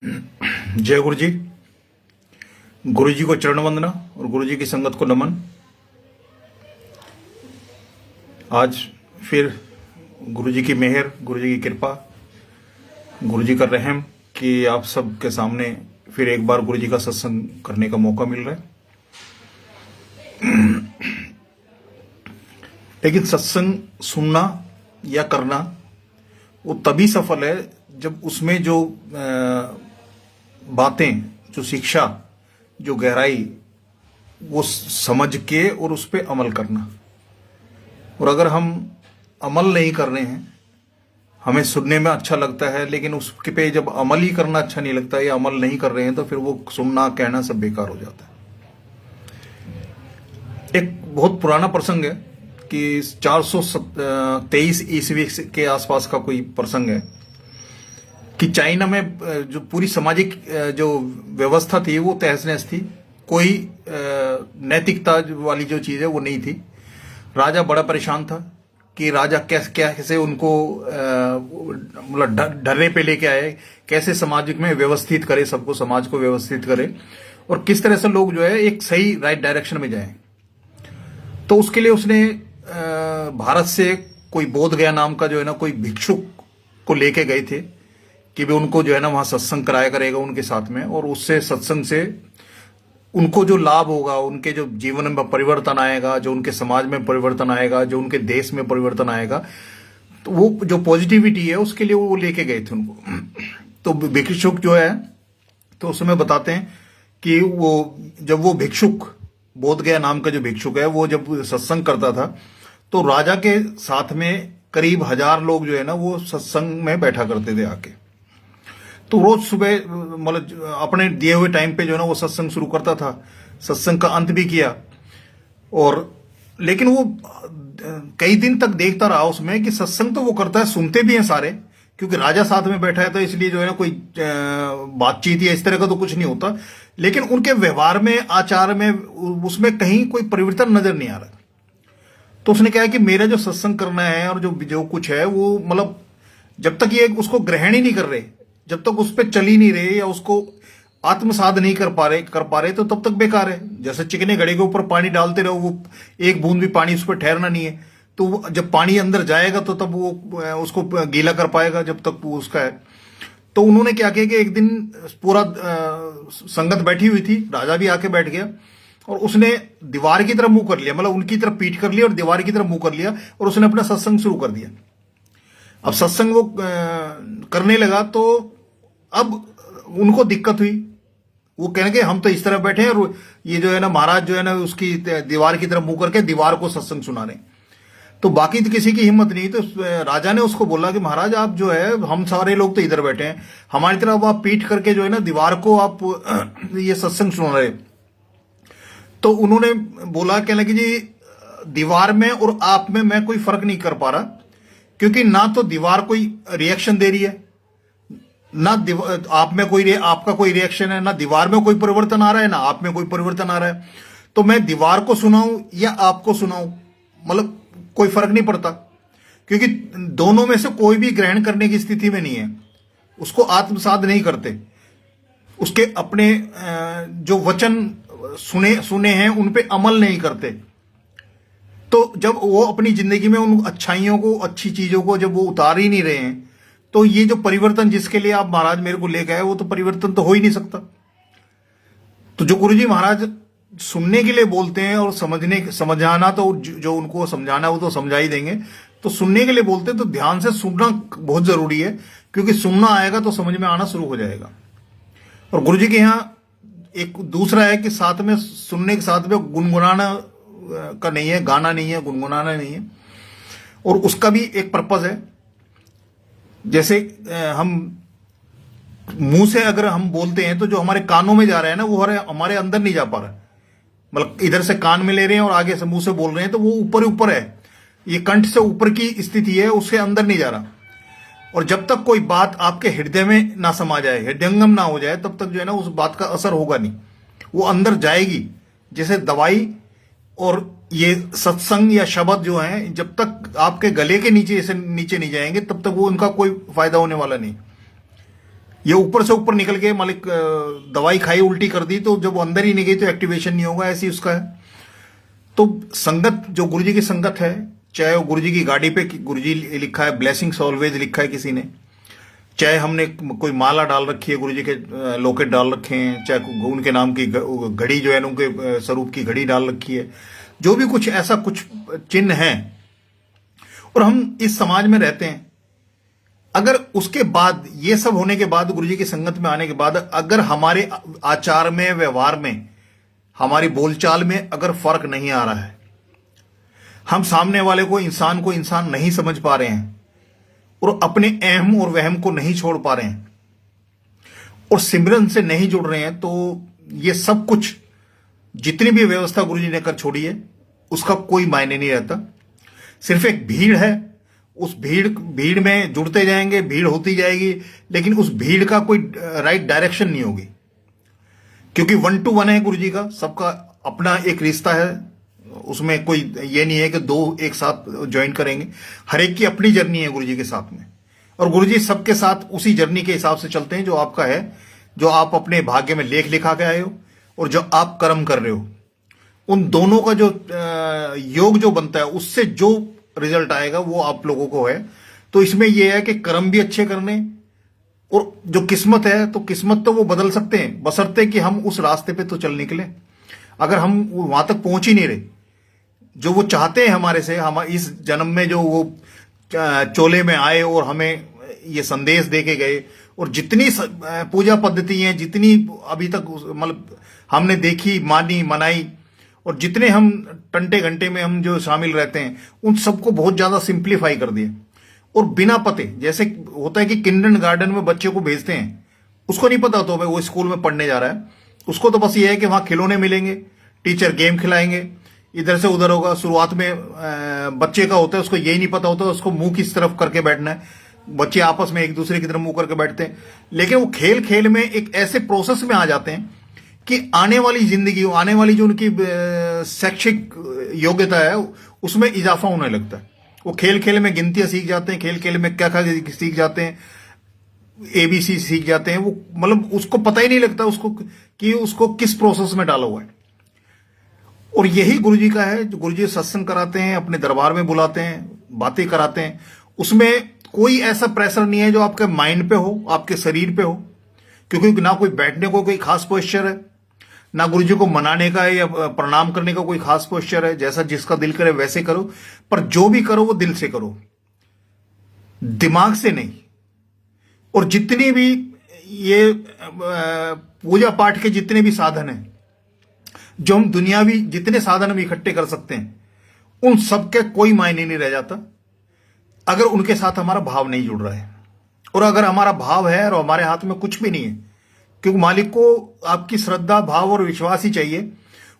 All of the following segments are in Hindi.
जय गुरु जी। गुरु जी को चरण वंदना और गुरु जी की संगत को नमन। आज फिर गुरु जी की मेहर, गुरु जी की कृपा, गुरु जी का रहम कि आप सब के सामने फिर एक बार गुरु जी का सत्संग करने का मौका मिल रहा है। लेकिन सत्संग सुनना या करना वो तभी सफल है जब उसमें जो बातें, जो शिक्षा, जो गहराई, वो समझ के और उस पर अमल करना। और अगर हम अमल नहीं कर रहे हैं, हमें सुनने में अच्छा लगता है लेकिन उस पे जब अमल ही करना अच्छा नहीं लगता या अमल नहीं कर रहे हैं तो फिर वो सुनना कहना सब बेकार हो जाता है। एक बहुत पुराना प्रसंग है कि 423 ईस्वी के आसपास का कोई प्रसंग है कि चाइना में जो पूरी सामाजिक जो व्यवस्था थी वो तहस नहस थी। कोई नैतिकता वाली जो चीज है वो नहीं थी। राजा बड़ा परेशान था कि राजा कैसे उनको मतलब ढर्रे पे लेके आए, कैसे समाज में व्यवस्थित करे, सबको समाज को व्यवस्थित करे और किस तरह से लोग जो है एक सही राइट डायरेक्शन में जाएं। तो उसके लिए उसने भारत से कोई बोध गया नाम का जो है ना कोई भिक्षुक को लेके गए थे कि वे उनको जो है ना वहां सत्संग कराया करेगा उनके साथ में, और उससे सत्संग से उनको जो लाभ होगा, उनके जो जीवन में परिवर्तन आएगा, जो उनके समाज में परिवर्तन आएगा, जो उनके देश में परिवर्तन आएगा, तो वो जो पॉजिटिविटी है उसके लिए वो लेके गए थे उनको। तो भिक्षुक जो है तो उसमें बताते हैं कि वो जब वो भिक्षुक, बोध गया नाम का जो भिक्षुक है, वो जब सत्संग करता था तो राजा के साथ में करीब 1000 लोग जो है ना वो सत्संग में बैठा करते थे आके। तो रोज सुबह मतलब अपने दिए हुए टाइम पे जो है ना वो सत्संग शुरू करता था, सत्संग का अंत भी किया। और लेकिन वो कई दिन तक देखता रहा उसमें कि सत्संग तो वो करता है, सुनते भी हैं सारे, क्योंकि राजा साथ में बैठा है तो इसलिए जो है ना कोई बातचीत या इस तरह का तो कुछ नहीं होता, लेकिन उनके व्यवहार में, आचार में, उसमें कहीं कोई परिवर्तन नजर नहीं आ रहा। तो उसने कहा कि मेरा जो सत्संग करना है और जो जो कुछ है वो मतलब जब तक ये उसको ग्रहण ही नहीं कर रहे, जब तक उस पर चल ही नहीं रहे या उसको आत्मसात नहीं कर पा रहे तो तब तक बेकार है। जैसे चिकने घड़े के ऊपर पानी डालते रहो, वो एक बूंद भी पानी उस पर ठहरना नहीं है, तो जब पानी अंदर जाएगा तो तब वो उसको गीला कर पाएगा, जब तक वो उसका है। तो उन्होंने क्या किया कि एक दिन पूरा संगत बैठी हुई थी, राजा भी आके बैठ गया और उसने दीवार की तरफ मुंह कर लिया, मतलब उनकी तरफ पीठ कर लिया और दीवार की तरफ मुंह कर लिया और उसने अपना सत्संग शुरू कर दिया। अब सत्संग वो करने लगा तो अब उनको दिक्कत हुई। वो कहने के हम तो इस तरह बैठे हैं और ये जो है ना महाराज जो है ना उसकी दीवार की तरफ मुंह करके दीवार को सत्संग सुना रहे। तो बाकी तो किसी की हिम्मत नहीं। तो राजा ने उसको बोला कि महाराज आप जो है, हम सारे लोग तो इधर बैठे हैं, हमारी तरफ आप पीठ करके जो है ना दीवार को आप ये सत्संग सुना रहे। तो उन्होंने बोला, कहने कि जी दीवार में और आप में मैं कोई फर्क नहीं कर पा रहा, क्योंकि ना तो दीवार कोई रिएक्शन दे रही है, ना आप में कोई आपका कोई रिएक्शन है, ना दीवार में कोई परिवर्तन आ रहा है, ना आप में कोई परिवर्तन आ रहा है। तो मैं दीवार को सुनाऊं या आपको सुनाऊं, मतलब कोई फर्क नहीं पड़ता, क्योंकि दोनों में से कोई भी ग्रहण करने की स्थिति में नहीं है, उसको आत्मसात नहीं करते, उसके अपने जो वचन सुने हैं उन पे अमल नहीं करते। तो जब वो अपनी जिंदगी में उन अच्छाइयों को, अच्छी चीजों को जब वो उतार ही नहीं रहे हैं, तो ये जो परिवर्तन जिसके लिए आप महाराज मेरे को लेकर आए, वो तो परिवर्तन तो हो ही नहीं सकता। तो जो गुरुजी महाराज सुनने के लिए बोलते हैं और समझाना, तो जो उनको समझाना वो तो समझा ही देंगे। तो सुनने के लिए बोलते हैं तो ध्यान से सुनना बहुत जरूरी है, क्योंकि सुनना आएगा तो समझ में आना शुरू हो जाएगा। और गुरुजी के यहाँ एक दूसरा है कि साथ में सुनने के साथ में गुनगुनाना का नहीं है, गाना नहीं है, गुनगुनाना नहीं है। और उसका भी एक पर्पज है। जैसे हम मुंह से अगर हम बोलते हैं तो जो हमारे कानों में जा रहा है ना वो हमारे अंदर नहीं जा पा रहा है, मतलब इधर से कान में ले रहे हैं और आगे से मुंह से बोल रहे हैं तो वो ऊपर ऊपर है, ये कंठ से ऊपर की स्थिति है, उससे अंदर नहीं जा रहा। और जब तक कोई बात आपके हृदय में ना समा जाए, हृदयंगम ना हो जाए, तब तक जो है ना उस बात का असर होगा नहीं, वो अंदर जाएगी। जैसे दवाई और ये सत्संग या शब्द जो हैं, जब तक आपके गले के नीचे से नीचे नहीं जाएंगे तब तक वो उनका कोई फायदा होने वाला नहीं। ये ऊपर से ऊपर निकल के मालिक दवाई खाई उल्टी कर दी, तो जब वो अंदर ही नहीं गई तो एक्टिवेशन नहीं होगा, ऐसी उसका है। तो संगत, जो गुरुजी की संगत है, चाहे वो गुरुजी की गाड़ी पे गुरुजी लिखा है, ब्लेसिंग्स ऑलवेज लिखा है किसी ने, चाहे हमने कोई माला डाल रखी है, गुरुजी के लॉकेट डाल रखे हैं, चाहे उनके नाम की घड़ी जो है उनके स्वरूप की घड़ी डाल रखी है, जो भी कुछ ऐसा कुछ चिन्ह है, और हम इस समाज में रहते हैं, अगर उसके बाद ये सब होने के बाद, गुरुजी की संगत में आने के बाद, अगर हमारे आचार में, व्यवहार में, हमारी बोलचाल में अगर फर्क नहीं आ रहा है, हम सामने वाले को इंसान नहीं समझ पा रहे हैं, और अपने अहम और वहम को नहीं छोड़ पा रहे हैं, और सिमरन से नहीं जुड़ रहे हैं, तो ये सब कुछ जितनी भी व्यवस्था गुरुजी ने कर छोड़ी है उसका कोई मायने नहीं रहता। सिर्फ एक भीड़ है, उस भीड़ में जुड़ते जाएंगे, भीड़ होती जाएगी, लेकिन उस भीड़ का कोई राइट डायरेक्शन नहीं होगी, क्योंकि 1 to 1 है गुरुजी का, सबका अपना एक रिश्ता है, उसमें कोई ये नहीं है कि दो एक साथ ज्वाइन करेंगे, हर एक की अपनी जर्नी है गुरुजी के साथ में, और गुरुजी सबके साथ उसी जर्नी के हिसाब से चलते हैं जो आपका है, जो आप अपने भाग्य में लेख लिखा के आए हो, और जो आप कर्म कर रहे हो, उन दोनों का जो योग जो बनता है, उससे जो रिजल्ट आएगा वो आप लोगों को है। तो इसमें यह है कि कर्म भी अच्छे करने, और जो किस्मत है, तो किस्मत तो वो बदल सकते हैं, बशर्ते कि हम उस रास्ते पे तो चल निकले। अगर हम वहां तक पहुंच ही नहीं रहे जो वो चाहते हैं हमारे से, हम इस जन्म में जो वो चोले में आए और हमें ये संदेश दे के गए, और जितनी पूजा पद्धति हैं, जितनी अभी तक मतलब हमने देखी, मानी, मनाई, और जितने हम टंटे घंटे में हम जो शामिल रहते हैं, उन सबको बहुत ज्यादा सिंप्लीफाई कर दिया, और बिना पते, जैसे होता है कि किंडरगार्टन में बच्चे को भेजते हैं, उसको नहीं पता तो भाई वो स्कूल में पढ़ने जा रहा है, उसको तो बस ये है कि वहां खिलौने मिलेंगे, टीचर गेम खिलाएंगे, इधर से उधर होगा। शुरुआत में बच्चे का होता है, उसको यही नहीं पता होता उसको मुंह किस तरफ करके बैठना है, बच्चे आपस में एक दूसरे की तरफ मुंह करके बैठते हैं, लेकिन वो खेल खेल में एक ऐसे प्रोसेस में आ जाते हैं कि आने वाली जिंदगी, आने वाली जो उनकी शैक्षिक योग्यता है, उसमें इजाफा होने लगता है। वो खेल खेल में गिनतियां सीख जाते हैं, खेल खेल में क्या क्या सीख जाते हैं, ABC सीख जाते हैं, वो मतलब उसको पता ही नहीं लगता उसको कि उसको किस प्रोसेस में डाला हुआ है। और यही गुरुजी का है, जो गुरुजी सत्संग कराते हैं, अपने दरबार में बुलाते हैं, बातें कराते हैं, उसमें कोई ऐसा प्रेशर नहीं है जो आपके माइंड पे हो, आपके शरीर पे हो, क्योंकि ना कोई बैठने को कोई खास पोस्चर है, ना गुरुजी को मनाने का या प्रणाम करने का कोई खास पोस्चर है, जैसा जिसका दिल करे वैसे करो, पर जो भी करो वो दिल से करो, दिमाग से नहीं। और जितनी भी ये पूजा पाठ के जितने भी साधन हैं, जो हम दुनियावी जितने साधन हम इकट्ठे कर सकते हैं, उन सबके कोई मायने नहीं रह जाता अगर उनके साथ हमारा भाव नहीं जुड़ रहा है। और अगर हमारा भाव है और हमारे हाथ में कुछ भी नहीं है, क्योंकि मालिक को आपकी श्रद्धा, भाव और विश्वास ही चाहिए।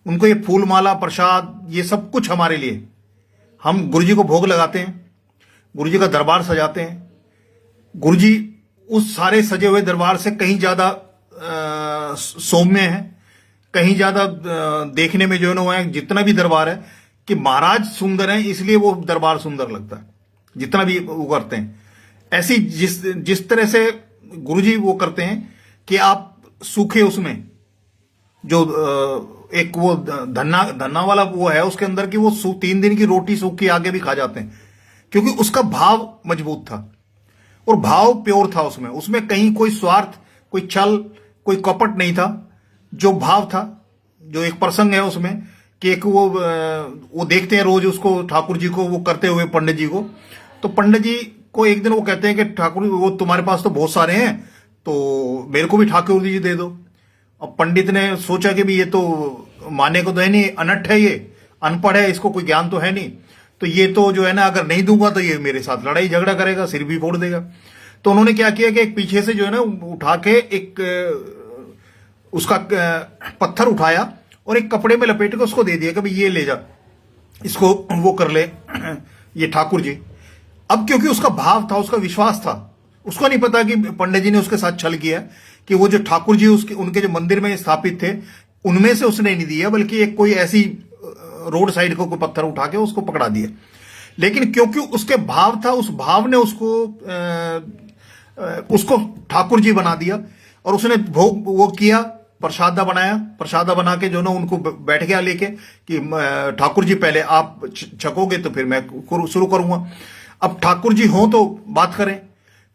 उनको ये फूल माला, प्रसाद, ये सब कुछ हमारे लिए, हम गुरुजी को भोग लगाते हैं, गुरुजी का दरबार सजाते हैं, गुरुजी उस सारे सजे हुए दरबार से कहीं ज्यादा सौम्य है, कहीं ज्यादा देखने में जो है, जितना भी दरबार है, कि महाराज सुंदर है इसलिए वो दरबार सुंदर लगता है, जितना भी वो करते हैं। ऐसी जिस तरह से गुरुजी वो करते हैं कि आप सूखे उसमें जो एक वो धन्ना वाला वो है उसके अंदर की वो 3 दिन की रोटी सूखी आगे भी खा जाते हैं, क्योंकि उसका भाव मजबूत था और भाव प्योर था उसमें। उसमें कहीं कोई स्वार्थ, कोई छल, कोई कपट नहीं था। जो भाव था, जो एक प्रसंग है उसमें कि एक वो देखते हैं रोज उसको, ठाकुर जी को वो करते हुए, पंडित जी को। तो पंडित जी को एक दिन वो कहते हैं कि ठाकुर वो तुम्हारे पास तो बहुत सारे हैं, तो मेरे को भी ठाकुर जी दे दो। अब पंडित ने सोचा कि भी ये तो माने को तो है नहीं, अनट है, ये अनपढ़ है, इसको कोई ज्ञान तो है नहीं, तो ये तो जो है ना, अगर नहीं दूंगा तो ये मेरे साथ लड़ाई झगड़ा करेगा, सिर भी फोड़ देगा। तो उन्होंने क्या किया कि एक पीछे से जो है ना उठा के एक उसका पत्थर उठाया और एक कपड़े में लपेट के उसको दे दिया कि भाई ये ले जा, इसको वो कर ले, ये ठाकुर जी। अब क्योंकि उसका भाव था, उसका विश्वास था, उसको नहीं पता कि पंडित जी ने उसके साथ छल किया, कि वो जो ठाकुर जी उसके उनके जो मंदिर में स्थापित थे उनमें से उसने नहीं दिया, बल्कि एक कोई ऐसी रोड साइड को कोई पत्थर उठा के उसको पकड़ा दिया। लेकिन क्योंकि उसके भाव था, उस भाव ने उसको उसको ठाकुर जी बना दिया और उसने भोग वो किया, प्रसादा बनाया, प्रसादा बना के जो ना उनको बैठ गया लेके कि ठाकुर जी पहले आप छकोगे तो फिर मैं शुरू करूंगा। अब ठाकुर जी हो तो बात करें,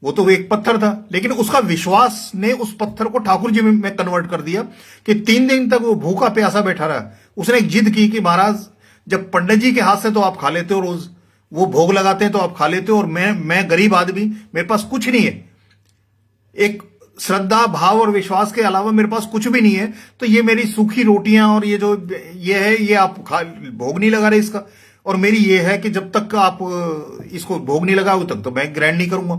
वो तो एक पत्थर था, लेकिन उसका विश्वास ने उस पत्थर को ठाकुर जी में कन्वर्ट कर दिया कि 3 दिन तक वो भूखा प्यासा बैठा रहा। उसने एक जिद की कि महाराज जब पंडित जी के हाथ से तो आप खा लेते हो, रोज वो भोग लगाते हैं तो आप खा लेते हो, और मैं गरीब आदमी, मेरे पास कुछ नहीं है, एक श्रद्धा भाव और विश्वास के अलावा मेरे पास कुछ भी नहीं है, तो ये मेरी सूखी रोटियां और ये जो ये है ये आप भोग नहीं लगा रहे इसका, और मेरी ये है कि जब तक आप इसको भोग नहीं लगाओगे तक तो मैं ग्रहण नहीं करूंगा।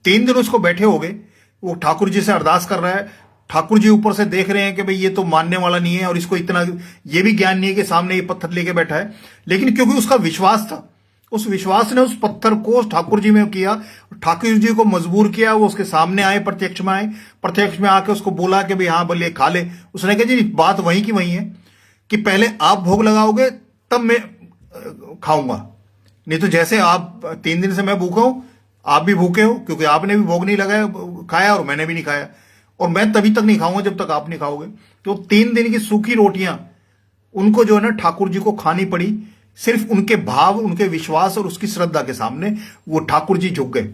3 दिन उसको बैठे हो गए, वो ठाकुर जी से अरदास कर रहा है, ठाकुर जी ऊपर से देख रहे हैं कि भाई ये तो मानने वाला नहीं है और इसको इतना ये भी ज्ञान नहीं है कि सामने ये पत्थर लेके बैठा है, लेकिन क्योंकि उसका विश्वास था, उस विश्वास ने उस पत्थर को ठाकुर जी में किया, ठाकुर जी को मजबूर किया, वो उसके सामने आए, प्रत्यक्ष में आए, प्रत्यक्ष में आके उसको बोला कि भाई हाँ बोले खा ले। उसने कहा जी बात वहीं की वहीं है कि पहले आप भोग लगाओगे तब मैं खाऊंगा, नहीं तो जैसे आप 3 दिन से मैं भूखा हूं, आप भी भूखे हो क्योंकि आपने भी भोग नहीं लगाया खाया और मैंने भी नहीं खाया, और मैं तभी तक नहीं खाऊंगा जब तक आप नहीं खाओगे। तो 3 दिन की सूखी रोटियां उनको जो है ना ठाकुर जी को खानी पड़ी, सिर्फ उनके भाव, उनके विश्वास और उसकी श्रद्धा के सामने वो ठाकुर जी झुक गए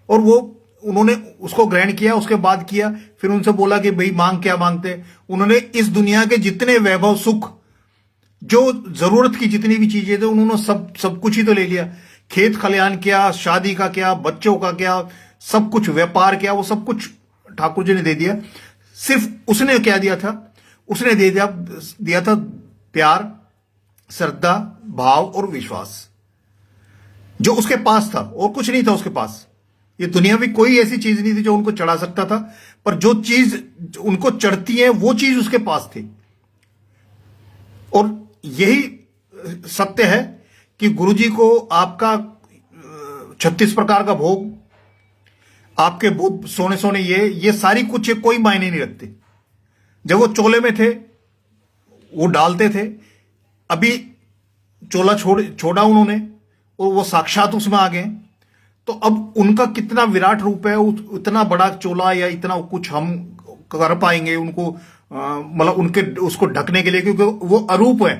और वो उन्होंने उसको ग्रहण किया। उसके बाद किया, फिर उनसे बोला कि भाई मांग क्या मांगते। उन्होंने इस दुनिया के जितने वैभव सुख, जो जरूरत की जितनी भी चीजें थे, उन्होंने सब कुछ ही तो ले लिया। खेत खलियान क्या, शादी का क्या, बच्चों का क्या, सब कुछ, व्यापार क्या, वो सब कुछ ठाकुर जी ने दे दिया। सिर्फ उसने क्या दिया था, उसने दिया था प्यार, श्रद्धा, भाव और विश्वास, जो उसके पास था, और कुछ नहीं था उसके पास। ये दुनिया में कोई ऐसी चीज नहीं थी जो उनको चढ़ा सकता था, पर जो चीज उनको चढ़ती है वो चीज उसके पास थी। और यही सत्य है कि गुरुजी को आपका 36 प्रकार का भोग, आपके बुद्ध, सोने ये सारी कुछ कोई मायने नहीं रखते। जब वो चोले में थे वो डालते थे, अभी चोला छोड़ा उन्होंने और वो साक्षात उसमें आ गए, तो अब उनका कितना विराट रूप है, उतना बड़ा चोला या इतना कुछ हम कर पाएंगे उनको, मतलब उनके उसको ढकने के लिए, क्योंकि वो अरूप है।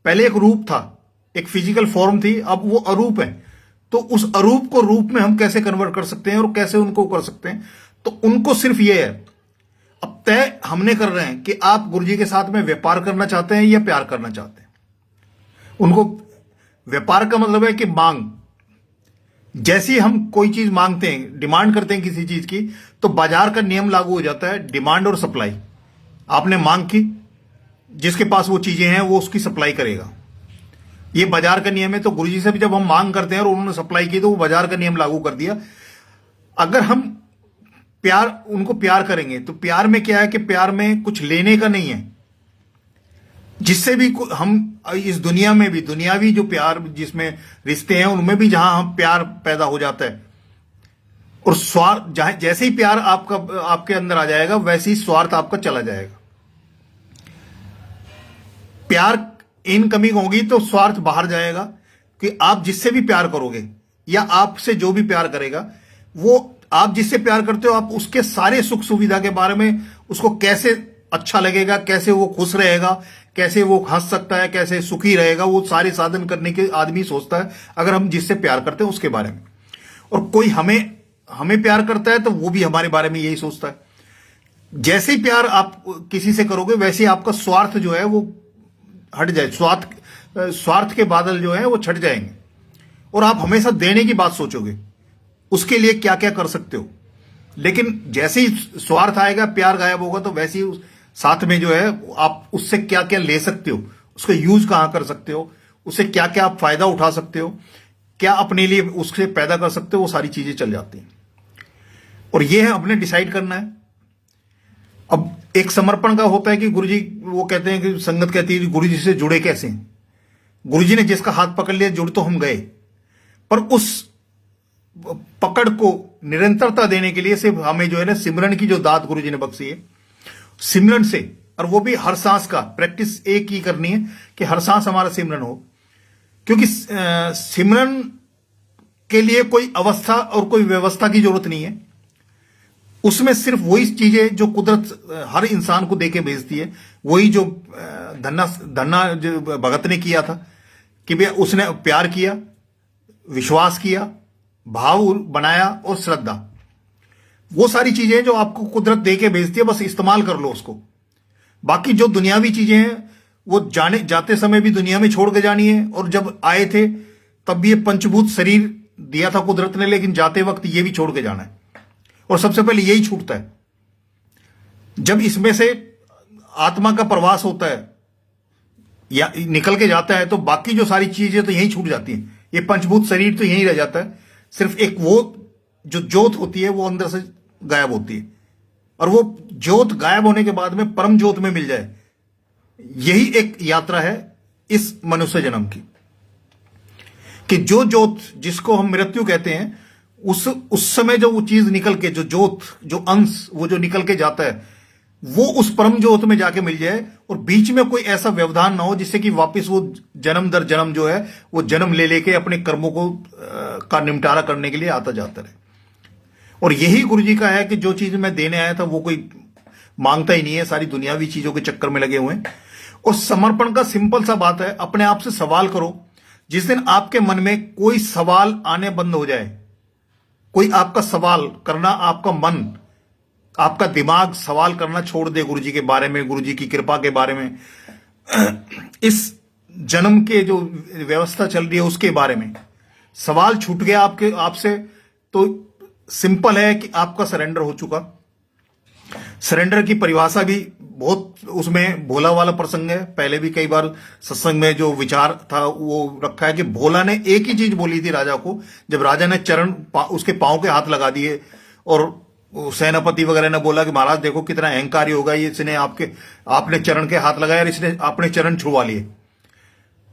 पहले एक रूप था, एक फिजिकल फॉर्म थी, अब वो अरूप है। तो उस अरूप को रूप में हम कैसे कन्वर्ट कर सकते हैं और कैसे उनको कर सकते हैं, तो उनको सिर्फ ये है, अब तय हमने कर रहे हैं कि आप गुरुजी के साथ में व्यापार करना चाहते हैं या प्यार करना चाहते हैं। उनको व्यापार का मतलब है कि मांग, जैसी हम कोई चीज मांगते हैं, डिमांड करते हैं किसी चीज की, तो बाजार का नियम लागू हो जाता है, डिमांड और सप्लाई। आपने मांग की, जिसके पास वो चीजें हैं वो उसकी सप्लाई करेगा, ये बाजार का नियम है। तो गुरुजी से भी जब हम मांग करते हैं और उन्होंने सप्लाई की, तो वो बाजार का नियम लागू कर दिया। अगर हम उनको प्यार करेंगे, तो प्यार में क्या है कि प्यार में कुछ लेने का नहीं है, जिससे भी हम इस दुनिया में भी, दुनियावी जो प्यार जिसमें रिश्ते हैं उनमें भी जहां हम प्यार पैदा हो जाता है, और स्वार्थ, जैसे ही प्यार आपके अंदर आ जाएगा वैसे ही स्वार्थ आपका चला जाएगा। प्यार इनकमिंग होगी तो स्वार्थ बाहर जाएगा, कि आप जिससे भी प्यार करोगे या आपसे जो भी प्यार करेगा, वो आप जिससे प्यार करते हो, आप उसके सारे सुख सुविधा के बारे में, उसको कैसे अच्छा लगेगा, कैसे वो खुश रहेगा, कैसे वो हंस सकता है, कैसे सुखी रहेगा, वो सारे साधन करने के आदमी सोचता है, अगर हम जिससे प्यार करते हैं उसके बारे में। और कोई हमें प्यार करता है तो वो भी हमारे बारे में यही सोचता है। जैसे ही प्यार आप किसी से करोगे वैसे ही आपका स्वार्थ जो है वो हट जाए, स्वार्थ के बादल जो है वो छट जाएंगे, और आप हमेशा देने की बात सोचोगे, उसके लिए क्या क्या कर सकते हो। लेकिन जैसे ही स्वार्थ आएगा, प्यार गायब होगा, तो वैसे ही साथ में जो है आप उससे क्या क्या ले सकते हो, उसका यूज कहां कर सकते हो, उससे क्या क्या आप फायदा उठा सकते हो, क्या अपने लिए उससे पैदा कर सकते हो, वो सारी चीजें चल जाती हैं। और ये है अपने डिसाइड करना है। अब एक समर्पण का होता है कि गुरुजी वो कहते हैं कि संगत कहती है गुरुजी से जुड़े कैसे हैं। गुरुजी ने जिसका हाथ पकड़ लिया, जुड़ तो हम गए, पर उस पकड़ को निरंतरता देने के लिए सिर्फ हमें जो है ना सिमरन की जो दात गुरुजी ने बख्शी है, सिमरन से, और वो भी हर सांस का प्रैक्टिस एक ही करनी है कि हर सांस हमारा सिमरन हो। क्योंकि सिमरन के लिए कोई अवस्था और कोई व्यवस्था की जरूरत नहीं है। उसमें सिर्फ वही चीजें जो कुदरत हर इंसान को देके भेजती है, वही जो धन्ना धन्ना जो भगत ने किया था कि भाई उसने प्यार किया, विश्वास किया, भाव बनाया और श्रद्धा, वो सारी चीजें जो आपको कुदरत देके भेजती है, बस इस्तेमाल कर लो उसको। बाकी जो दुनियावी चीजें हैं वो जाने जाते समय भी दुनिया में छोड़ के जानी है, और जब आए थे तब भी ये पंचभूत शरीर दिया था कुदरत ने, लेकिन जाते वक्त ये भी छोड़ के जाना है, और सबसे पहले यही छूटता है। जब इसमें से आत्मा का प्रवास होता है या निकल के जाता है, तो बाकी जो सारी चीजें तो यहीं छूट जाती हैं। ये पंचभूत शरीर तो यहीं रह जाता है, सिर्फ एक वो जो ज्योत होती है वो अंदर से गायब होती है, और वो ज्योत गायब होने के बाद में परम ज्योत में मिल जाए, यही एक यात्रा है इस मनुष्य जन्म की। कि जो ज्योत जिसको हम मृत्यु कहते हैं, उस समय जो वो चीज निकल के, जो ज्योत, जो अंश वो जो निकल के जाता है, वो उस परम ज्योत में जाके मिल जाए, और बीच में कोई ऐसा व्यवधान ना हो जिससे कि वापस वो जन्म दर जन्म जो है वो जन्म ले लेके अपने कर्मों को का निपटारा करने के लिए आता जाता रहे। और यही गुरु जी का है कि जो चीज मैं देने आया था वो कोई मांगता ही नहीं है, सारी दुनियावी चीजों के चक्कर में लगे हुए हैं। और समर्पण का सिंपल सा बात है, अपने आप से सवाल करो। जिस दिन आपके मन में कोई सवाल आने बंद हो जाए, कोई आपका सवाल करना, आपका मन, आपका दिमाग सवाल करना छोड़ दे गुरु जी के बारे में, गुरु जी की कृपा के बारे में, इस जन्म के जो व्यवस्था चल रही है उसके बारे में सवाल छूट गया आपके आपसे, तो सिंपल है कि आपका सरेंडर हो चुका। सरेंडर की परिभाषा भी बहुत उसमें भोला वाला प्रसंग है, पहले भी कई बार सत्संग में जो विचार था वो रखा है कि भोला ने एक ही चीज बोली थी राजा को, जब राजा ने चरण उसके पांव के हाथ लगा दिए, और सेनापति वगैरह ने बोला कि महाराज देखो कितना अहंकारी होगा ये, इसने आपने चरण के हाथ लगाया और इसने अपने चरण छुड़वा लिए।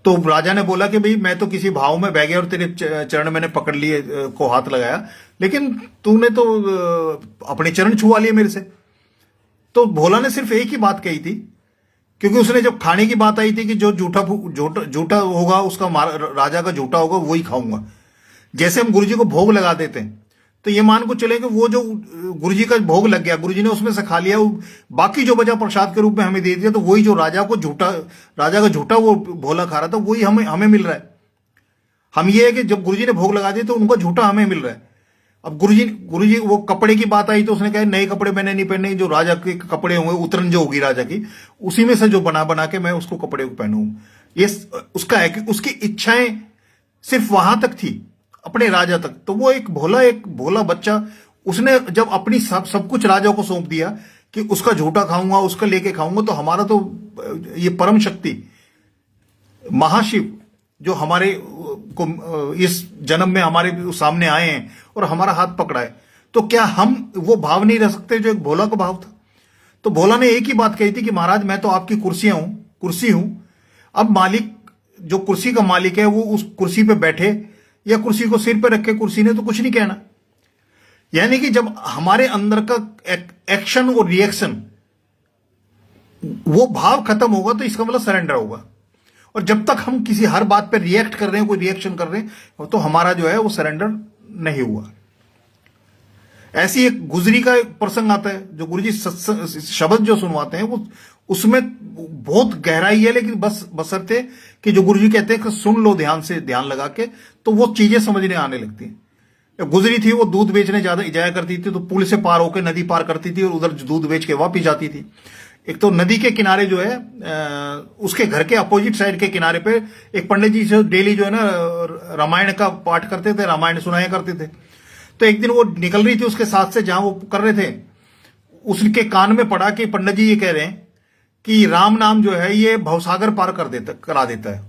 तो राजा ने बोला कि भाई मैं तो किसी भाव में बह गया और तेरे चरण मैंने पकड़ लिए को हाथ लगाया, लेकिन तूने तो अपने चरण छुआ लिए मेरे से। तो भोला ने सिर्फ एक ही बात कही थी, क्योंकि उसने जब खाने की बात आई थी कि जो झूठा होगा उसका राजा का झूठा होगा वही खाऊंगा। जैसे हम गुरुजी को भोग लगा देते हैं, तो ये मान को चले कि वो जो गुरुजी का भोग लग गया, गुरुजी ने उसमें से खा लिया, बाकी जो बचा प्रसाद के रूप में हमें दे दिया, तो वही जो राजा का झूठा वो भोला खा रहा था वही हमें मिल रहा है। हम ये है कि जब गुरुजी ने भोग लगा दिए तो उनका झूठा हमें मिल रहा है। अब गुरुजी वो कपड़े की बात आई तो उसने कहा नए कपड़े मैंने नहीं पहने, जो राजा के कपड़े होंगे, उतरन जो होगी राजा की, उसी में से जो बना के मैं उसको कपड़े को पहनूंगा। ये उसका है कि उसकी इच्छाएं सिर्फ वहां तक थी, अपने राजा तक। तो वो एक भोला बच्चा, उसने जब अपनी सब कुछ राजा को सौंप दिया कि उसका झूठा खाऊंगा, उसका लेके खाऊंगा, तो हमारा तो ये परम शक्ति महाशिव जो हमारे को इस जन्म में हमारे सामने आए हैं और हमारा हाथ पकड़ा है, तो क्या हम वो भाव नहीं रह सकते जो एक भोला का भाव था? तो भोला ने एक ही बात कही थी कि महाराज मैं तो आपकी कुर्सी हूं, अब मालिक जो कुर्सी का मालिक है वो उस कुर्सी पे बैठे या कुर्सी को सिर पे रखे, कुर्सी ने तो कुछ नहीं कहना। यानी कि जब हमारे अंदर का एक्शन और रिएक्शन वो भाव खत्म होगा तो इसका मतलब सरेंडर होगा। और जब तक हम किसी हर बात पे रिएक्ट कर रहे हैं, कोई रिएक्शन कर रहे हैं, तो हमारा जो है वो सरेंडर नहीं हुआ। ऐसी एक गुजरी का प्रसंग आता है जो गुरुजी शब्द जो सुनवाते हैं वो उसमें बहुत गहराई है, लेकिन बशर्ते कि जो गुरुजी कहते हैं कि सुन लो ध्यान से, ध्यान लगा के, तो वो चीजें समझने आने लगती हैं। गुजरी थी वो दूध बेचने जाया करती थी, तो पुल से पार होकर नदी पार करती थी और उधर दूध बेच के वापिस जाती थी। एक तो नदी के किनारे जो है उसके घर के अपोजिट साइड के किनारे पे एक पंडित जी से डेली जो है ना रामायण का पाठ करते थे, रामायण सुनाया करते थे। तो एक दिन वो निकल रही थी उसके साथ से, जहां वो कर रहे थे, उसके कान में पड़ा कि पंडित जी ये कह रहे हैं कि राम नाम जो है ये भवसागर पार करा देता है,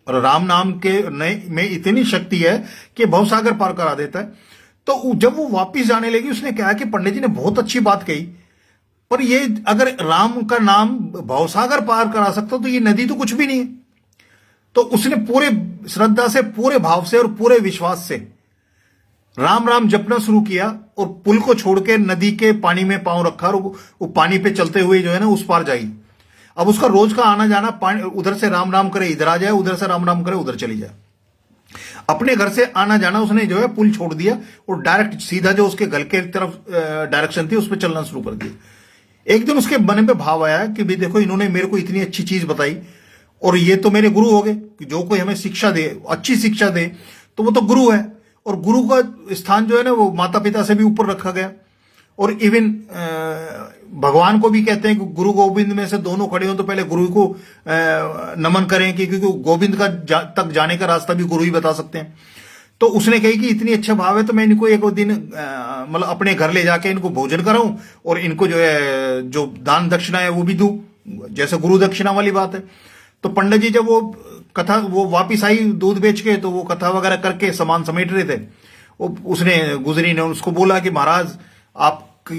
और राम नाम के में इतनी शक्ति है कि भवसागर पार करा देता है। तो जब वो वापिस जाने लगी, उसने कहा कि पंडित जी ने बहुत अच्छी बात कही, पर ये अगर राम का नाम भवसागर पार करा सकता तो ये नदी तो कुछ भी नहीं है। तो उसने पूरे श्रद्धा से, पूरे भाव से और पूरे विश्वास से राम राम जपना शुरू किया, और पुल को छोड़ के नदी के पानी में पांव रखा और वो पानी पे चलते हुए जो है ना उस पार जाई। अब उसका रोज का आना जाना, पानी उधर से राम राम करे इधर आ जाए, उधर से राम राम करे उधर चली जाए। अपने घर से आना जाना उसने जो है पुल छोड़ दिया और डायरेक्ट सीधा जो उसके घर के तरफ डायरेक्शन थी उस पर चलना शुरू कर दिया। एक दिन उसके मन में भाव आया कि भाई देखो, इन्होंने मेरे को इतनी अच्छी चीज बताई और ये तो मेरे गुरु हो गए, कि जो कोई हमें शिक्षा दे, अच्छी शिक्षा दे, तो वो तो गुरु है। और गुरु का स्थान जो है ना वो माता पिता से भी ऊपर रखा गया। और इवन भगवान को भी कहते हैं कि गुरु गोविंद में से दोनों खड़े हो तो पहले गुरु को नमन करें, क्योंकि गोविंद का तक जाने का रास्ता भी गुरु ही बता सकते हैं। तो उसने कही कि इतनी अच्छा भाव है तो मैं इनको एक दिन मतलब अपने घर ले जाके इनको भोजन कराऊं और इनको जो है जो दान दक्षिणा है वो भी दूं, जैसे गुरु दक्षिणा वाली बात है। तो पंडित जी जब वो वापिस आई दूध बेच के, तो वो कथा वगैरह करके सामान समेट रहे थे। उसने गुजरी ने उसको बोला कि महाराज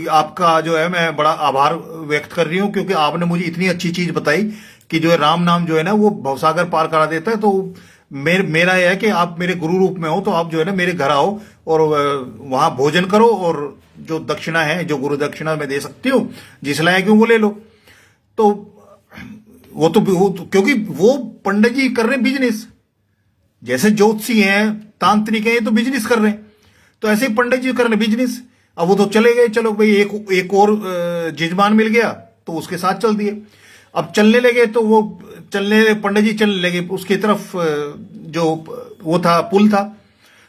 आपका जो है मैं बड़ा आभार व्यक्त कर रही हूं, क्योंकि आपने मुझे इतनी अच्छी चीज बताई कि जो है राम नाम जो है ना वो भवसागर पार करा देता है। तो मेरा यह है कि आप मेरे गुरु रूप में हो तो आप जो है ना मेरे घर आओ और वहां भोजन करो और जो दक्षिणा है, जो गुरु दक्षिणा मैं दे सकती हूँ, जिस लायक हूं वो ले लो। तो वो तो क्योंकि वो पंडित जी कर रहे हैं बिजनेस, जैसे ज्योतिषी हैं, तांत्रिक हैं, ये तो बिजनेस कर रहे हैं, तो ऐसे ही पंडित जी कर रहे हैं बिजनेस। अब वो तो चले गए, चलो भाई एक और जजमान मिल गया तो उसके साथ चल दिए। अब चलने लगे तो वो पंडित जी चलने लगे उसकी तरफ, जो वो था पुल था।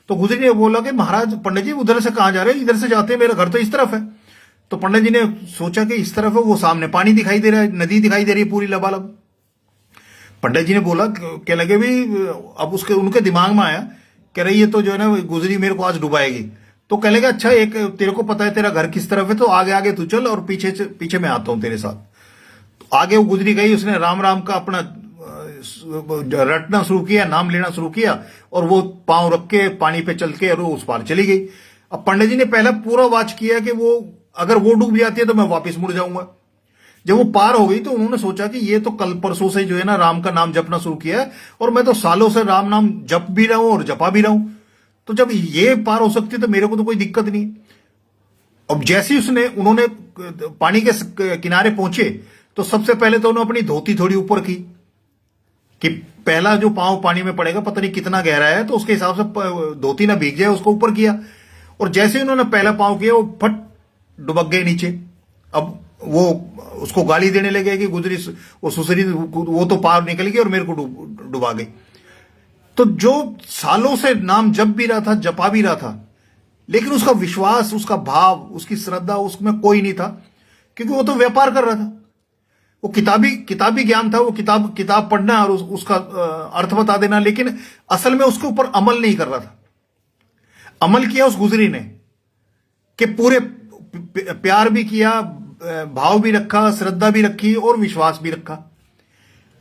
तो गुजरी ने बोला कि महाराज पंडित जी उधर से कहां जा रहे हैं? इधर से जाते हैं, मेरा घर तो इस तरफ है। तो पंडित जी ने सोचा कि इस तरफ है, वो सामने पानी दिखाई दे रहा है, नदी दिखाई दे रही है पूरी लबालब। पंडित जी ने बोला, क्या लगे भी, अब उनके दिमाग में आया, कह रही ये तो जो है ना गुजरी मेरे को आज डुबाएगी। तो कह लगे अच्छा, एक तेरे को पता है तेरा घर किस तरफ है, तो आगे आगे तू चल और पीछे मैं आता हूं तेरे साथ। तो आगे वो गुजरी गई, उसने राम राम का अपना रटना शुरू किया, नाम लेना शुरू किया और वो पांव रख के पानी पे चल के और उस पार चली गई। अब पंडित जी ने पहले पूरा वाच किया कि वो अगर वो डूब जाती है तो मैं वापस मुड़ जाऊंगा। जब वो पार हो गई तो उन्होंने सोचा कि ये तो कल परसों से जो है ना राम का नाम जपना शुरू किया है और मैं तो सालों से राम नाम जप भी रहा हूं और जपा भी रहा हूं, तो जब ये पार हो सकती है तो मेरे को तो कोई दिक्कत नहीं। अब जैसे ही उन्होंने पानी के किनारे पहुंचे तो सबसे पहले तो उन्होंने अपनी धोती थोड़ी ऊपर की कि पहला जो पांव पानी में पड़ेगा पता नहीं कितना गहरा है, तो उसके हिसाब से धोती ना भीग जाए, उसको ऊपर किया। और जैसे ही उन्होंने पहला पांव किया वो फट डुबक गए नीचे। अब वो उसको गाली देने लगे कि गुजरी वो सुसरी वो तो पार निकल गई और मेरे को डुबा गई। तो जो सालों से नाम जप भी रहा था, जपा भी रहा था, लेकिन उसका विश्वास, उसका भाव, उसकी श्रद्धा उसमें कोई नहीं था, क्योंकि वो तो व्यापार कर रहा था। वो किताबी ज्ञान था, वो किताब पढ़ना और उसका अर्थ बता देना, लेकिन असल में उसके ऊपर अमल नहीं कर रहा था। अमल किया उस गुजरी ने कि पूरे प्यार भी किया, भाव भी रखा, श्रद्धा भी रखी और विश्वास भी रखा,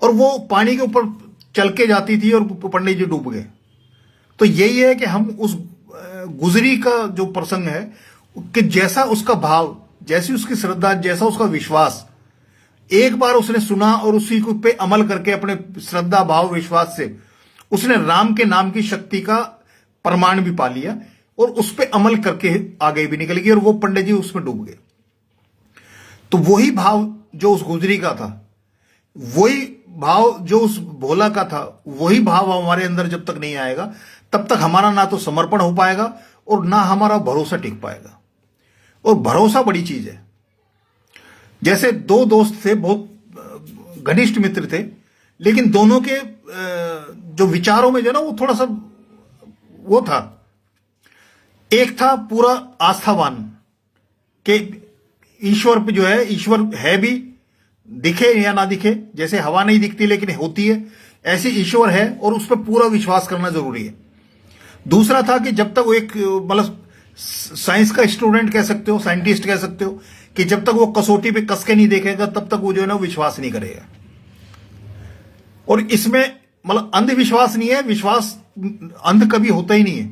और वो पानी के ऊपर चल के जाती थी और पंडित जी डूब गए। तो यही है कि हम उस गुजरी का जो प्रसंग है कि जैसा उसका भाव, जैसी उसकी श्रद्धा, जैसा उसका विश्वास, एक बार उसने सुना और उसी पे अमल करके अपने श्रद्धा भाव विश्वास से उसने राम के नाम की शक्ति का प्रमाण भी पा लिया और उस पे अमल करके आगे भी निकल गई और वो पंडित जी उसमें डूब गए। तो वही भाव जो उस गुजरी का था, वही भाव जो उस भोला का था, वही भाव हमारे अंदर जब तक नहीं आएगा तब तक हमारा ना तो समर्पण हो पाएगा और ना हमारा भरोसा टिक पाएगा। और भरोसा बड़ी चीज है। जैसे दो दोस्त थे, बहुत घनिष्ठ मित्र थे, लेकिन दोनों के जो विचारों में जो ना वो थोड़ा सा वो था। एक था पूरा आस्थावान कि ईश्वर पे जो है, ईश्वर है भी, दिखे या ना दिखे, जैसे हवा नहीं दिखती लेकिन होती है, ऐसे ईश्वर है और उस पर पूरा विश्वास करना जरूरी है। दूसरा था कि जब तक वो एक मतलब साइंस का स्टूडेंट कह सकते हो, साइंटिस्ट कह सकते हो, कि जब तक वो कसौटी पे कस के नहीं देखेगा तब तक वो जो है ना विश्वास नहीं करेगा। और इसमें मतलब अंधविश्वास नहीं है, विश्वास अंध कभी होता ही नहीं है।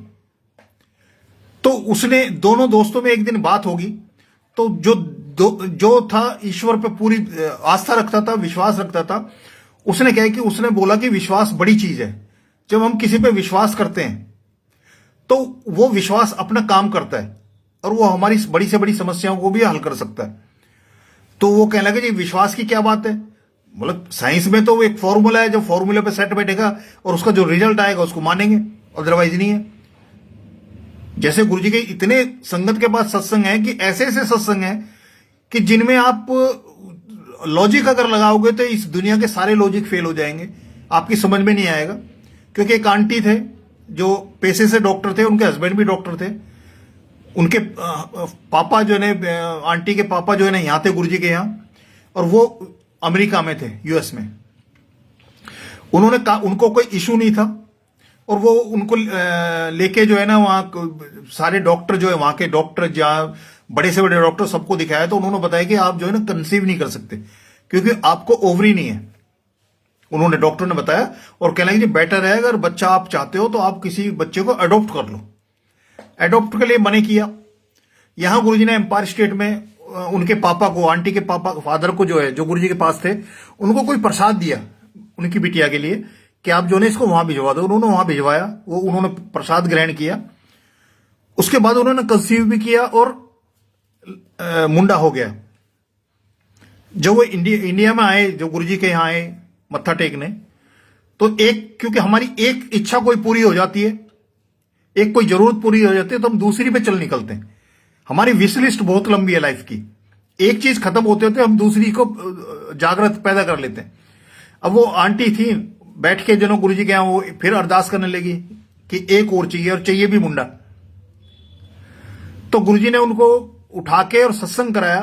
तो उसने दोनों दोस्तों में एक दिन बात होगी, तो जो था ईश्वर पे पूरी आस्था रखता था, विश्वास रखता था, उसने क्या है कि उसने बोला कि विश्वास बड़ी चीज है। जब हम किसी पे विश्वास करते हैं तो वो विश्वास अपना काम करता है और वो हमारी बड़ी से बड़ी समस्याओं को भी हल कर सकता है। तो वो कहने लगे जी विश्वास की क्या बात है, मतलब साइंस में तो एक फॉर्मूला है, जो फॉर्मूले पे सेट बैठेगा और उसका जो रिजल्ट आएगा उसको मानेंगे अदरवाइज नहीं है। जैसे गुरु जी के इतने संगत के पास सत्संग है कि ऐसे ऐसे सत्संग है कि जिनमें आप लॉजिक अगर लगाओगे तो इस दुनिया के सारे लॉजिक फेल हो जाएंगे, आपकी समझ में नहीं आएगा। क्योंकि एक आंटी थे जो पेशे से डॉक्टर थे, उनके हस्बैंड भी डॉक्टर थे, उनके पापा जो है, आंटी के पापा जो है ना यहाँ थे गुरुजी के यहाँ, और वो अमेरिका में थे, यूएस में। उन्होंने कहा उनको कोई इशू नहीं था, और वो उनको लेके जो है ना वहाँ सारे डॉक्टर जो है वहाँ के डॉक्टर, जहाँ बड़े से बड़े डॉक्टर, सबको दिखाया तो उन्होंने बताया कि आप जो है ना कंसीव नहीं कर सकते क्योंकि आपको ओवरी नहीं है। उन्होंने, डॉक्टर ने बताया, और कहना कि बेटर है अगर बच्चा आप चाहते हो तो आप किसी बच्चे को अडॉप्ट कर लो। अडॉप्ट के लिए मने किया। यहां गुरुजी ने एम्पायर स्टेट में उनके पापा को, आंटी के पापा, फादर को जो है, जो गुरुजी के पास थे, उनको कोई प्रसाद दिया उनकी बिटिया के लिए कि आप जो है इसको वहां भिजवा दो। उन्होंने वहां भिजवाया, वो उन्होंने प्रसाद ग्रहण किया। उसके बाद उन्होंने कंसीव भी किया और मुंडा हो गया। जब वो इंडिया में आए, जो गुरुजी के यहाँ आए मत्था टेकने, तो क्योंकि हमारी एक इच्छा कोई पूरी हो जाती है, एक कोई जरूरत पूरी हो जाती है, तो हम दूसरी पे चल निकलते हैं। हमारी विश लिस्ट बहुत लंबी है लाइफ की। एक चीज खत्म होते होते हम दूसरी को जागृत पैदा कर लेते हैं। अब वो आंटी थी, बैठ के जो गुरुजी के यहाँ वो फिर अरदास करने लगी कि एक और चाहिए, और चाहिए भी मुंडा। तो गुरुजी ने उनको उठा के और सत्संग कराया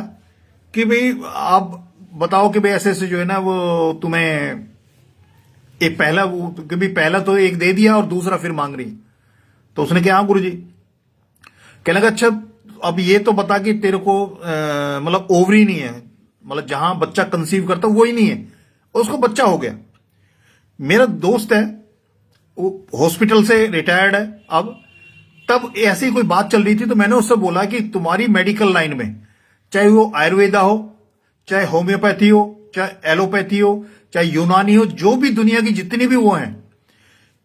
कि भाई आप बताओ कि भाई ऐसे ऐसे जो है ना वो तुम्हें एक पहला, वो कि भाई पहला तो एक दे दिया और दूसरा फिर मांग रही। तो उसने कहा हाँ गुरुजी। कहने लगा अच्छा अब ये तो बता कि तेरे को मतलब ओवरी नहीं है, मतलब जहां बच्चा कंसीव करता वो ही नहीं है, और उसको बच्चा हो गया। मेरा दोस्त है, वो हॉस्पिटल से रिटायर्ड है अब। तब ऐसी कोई बात चल रही थी तो मैंने उससे बोला कि तुम्हारी मेडिकल लाइन में, चाहे वो आयुर्वेदा हो, चाहे होम्योपैथी हो, चाहे एलोपैथी हो, चाहे यूनानी हो, जो भी दुनिया की जितनी भी वो हैं,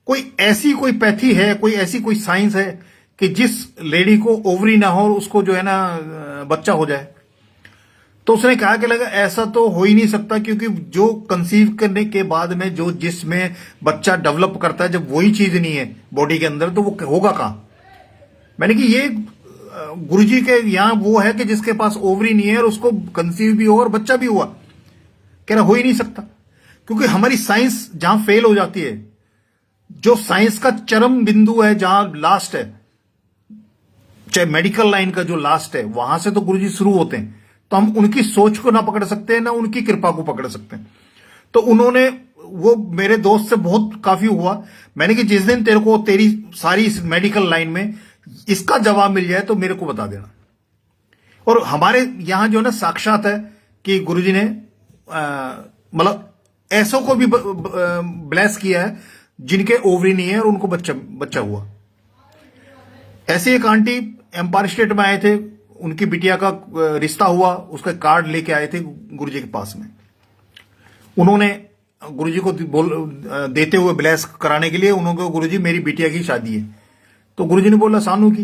कोई ऐसी कोई पैथी है, कोई ऐसी कोई साइंस है कि जिस लेडी को ओवरी ना हो उसको जो है ना बच्चा हो जाए। तो उसने कहा कि लगा ऐसा तो हो ही नहीं सकता, क्योंकि जो कंसीव करने के बाद में जो जिसमें बच्चा डेवलप करता है, जब वही चीज नहीं है बॉडी के अंदर तो वो होगा कहां। मैंने कि ये गुरुजी के यहां वो है कि जिसके पास ओवरी नहीं है और उसको कंसीव भी हो और बच्चा भी हुआ। कह रहा हो ही नहीं सकता, क्योंकि हमारी साइंस जहां फेल हो जाती है, जो साइंस का चरम बिंदु है, जहां लास्ट है, चाहे मेडिकल लाइन का जो लास्ट है, वहां से तो गुरुजी शुरू होते हैं। तो हम उनकी सोच को ना पकड़ सकते हैं, ना उनकी कृपा को पकड़ सकते हैं। तो उन्होंने, वो मेरे दोस्त से बहुत काफी हुआ। मैंने कि जिस दिन तेरे को तेरी सारी इस मेडिकल लाइन में इसका जवाब मिल जाए तो मेरे को बता देना। और हमारे यहां जो है ना साक्षात है कि गुरुजी ने मतलब ऐसों को भी ब्लेस किया है जिनके ओवरी नहीं है और उनको बच्चा हुआ। ऐसे एक आंटी एम्पायर स्टेट में आए थे, उनकी बिटिया का रिश्ता हुआ, उसका कार्ड लेके आए थे गुरुजी के पास में। उन्होंने गुरुजी को देते हुए ब्लेस कराने के लिए, उन्होंने गुरुजी मेरी बिटिया की शादी है। तो गुरुजी ने बोला सानू की।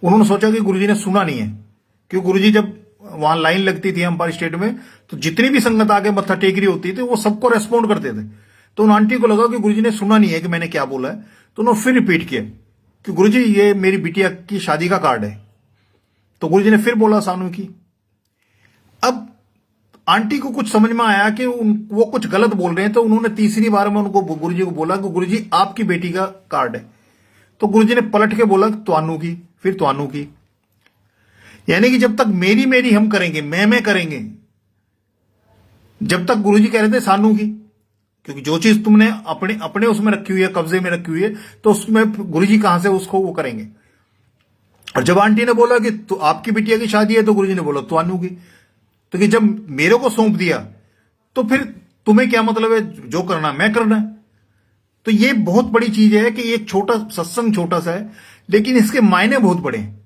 उन्होंने सोचा कि गुरुजी ने सुना नहीं है, क्योंकि गुरुजी जब वहां लाइन लगती थी एम्पायर स्टेट में, तो जितनी भी संगत आगे मत्था टेक रही होती थी वो सबको रेस्पॉन्ड करते थे। तो उन आंटी को लगा कि गुरुजी ने सुना नहीं है कि मैंने क्या बोला है। तो उन्होंने फिर रिपीट किया कि गुरुजी ये मेरी बिटिया की शादी का कार्ड है। तो गुरुजी ने फिर बोला सानू की। अब आंटी को कुछ समझ में आया कि वो कुछ गलत बोल रहे हैं, तो उन्होंने तीसरी बार में उनको गुरुजी को बोला कि गुरुजी आपकी बेटी का कार्ड है। तो गुरुजी ने पलट के बोला त्वानू की, फिर त्वानू की। यानी कि जब तक मेरी मेरी हम करेंगे, मैं करेंगे, जब तक गुरुजी कह रहे थे सानू की, क्योंकि जो चीज तुमने अपने अपने उसमें रखी हुई है, कब्जे में रखी हुई है, तो उसमें गुरुजी कहां से उसको वो करेंगे। और जब आंटी ने बोला कि तो आपकी बिटिया की शादी है, तो गुरुजी ने बोला त्वानू की। तो कि जब मेरे को सौंप दिया तो फिर तुम्हें क्या मतलब है, जो करना मैं करना है। तो ये बहुत बड़ी चीज है कि एक छोटा सत्संग छोटा सा है, लेकिन इसके मायने बहुत बड़े हैं।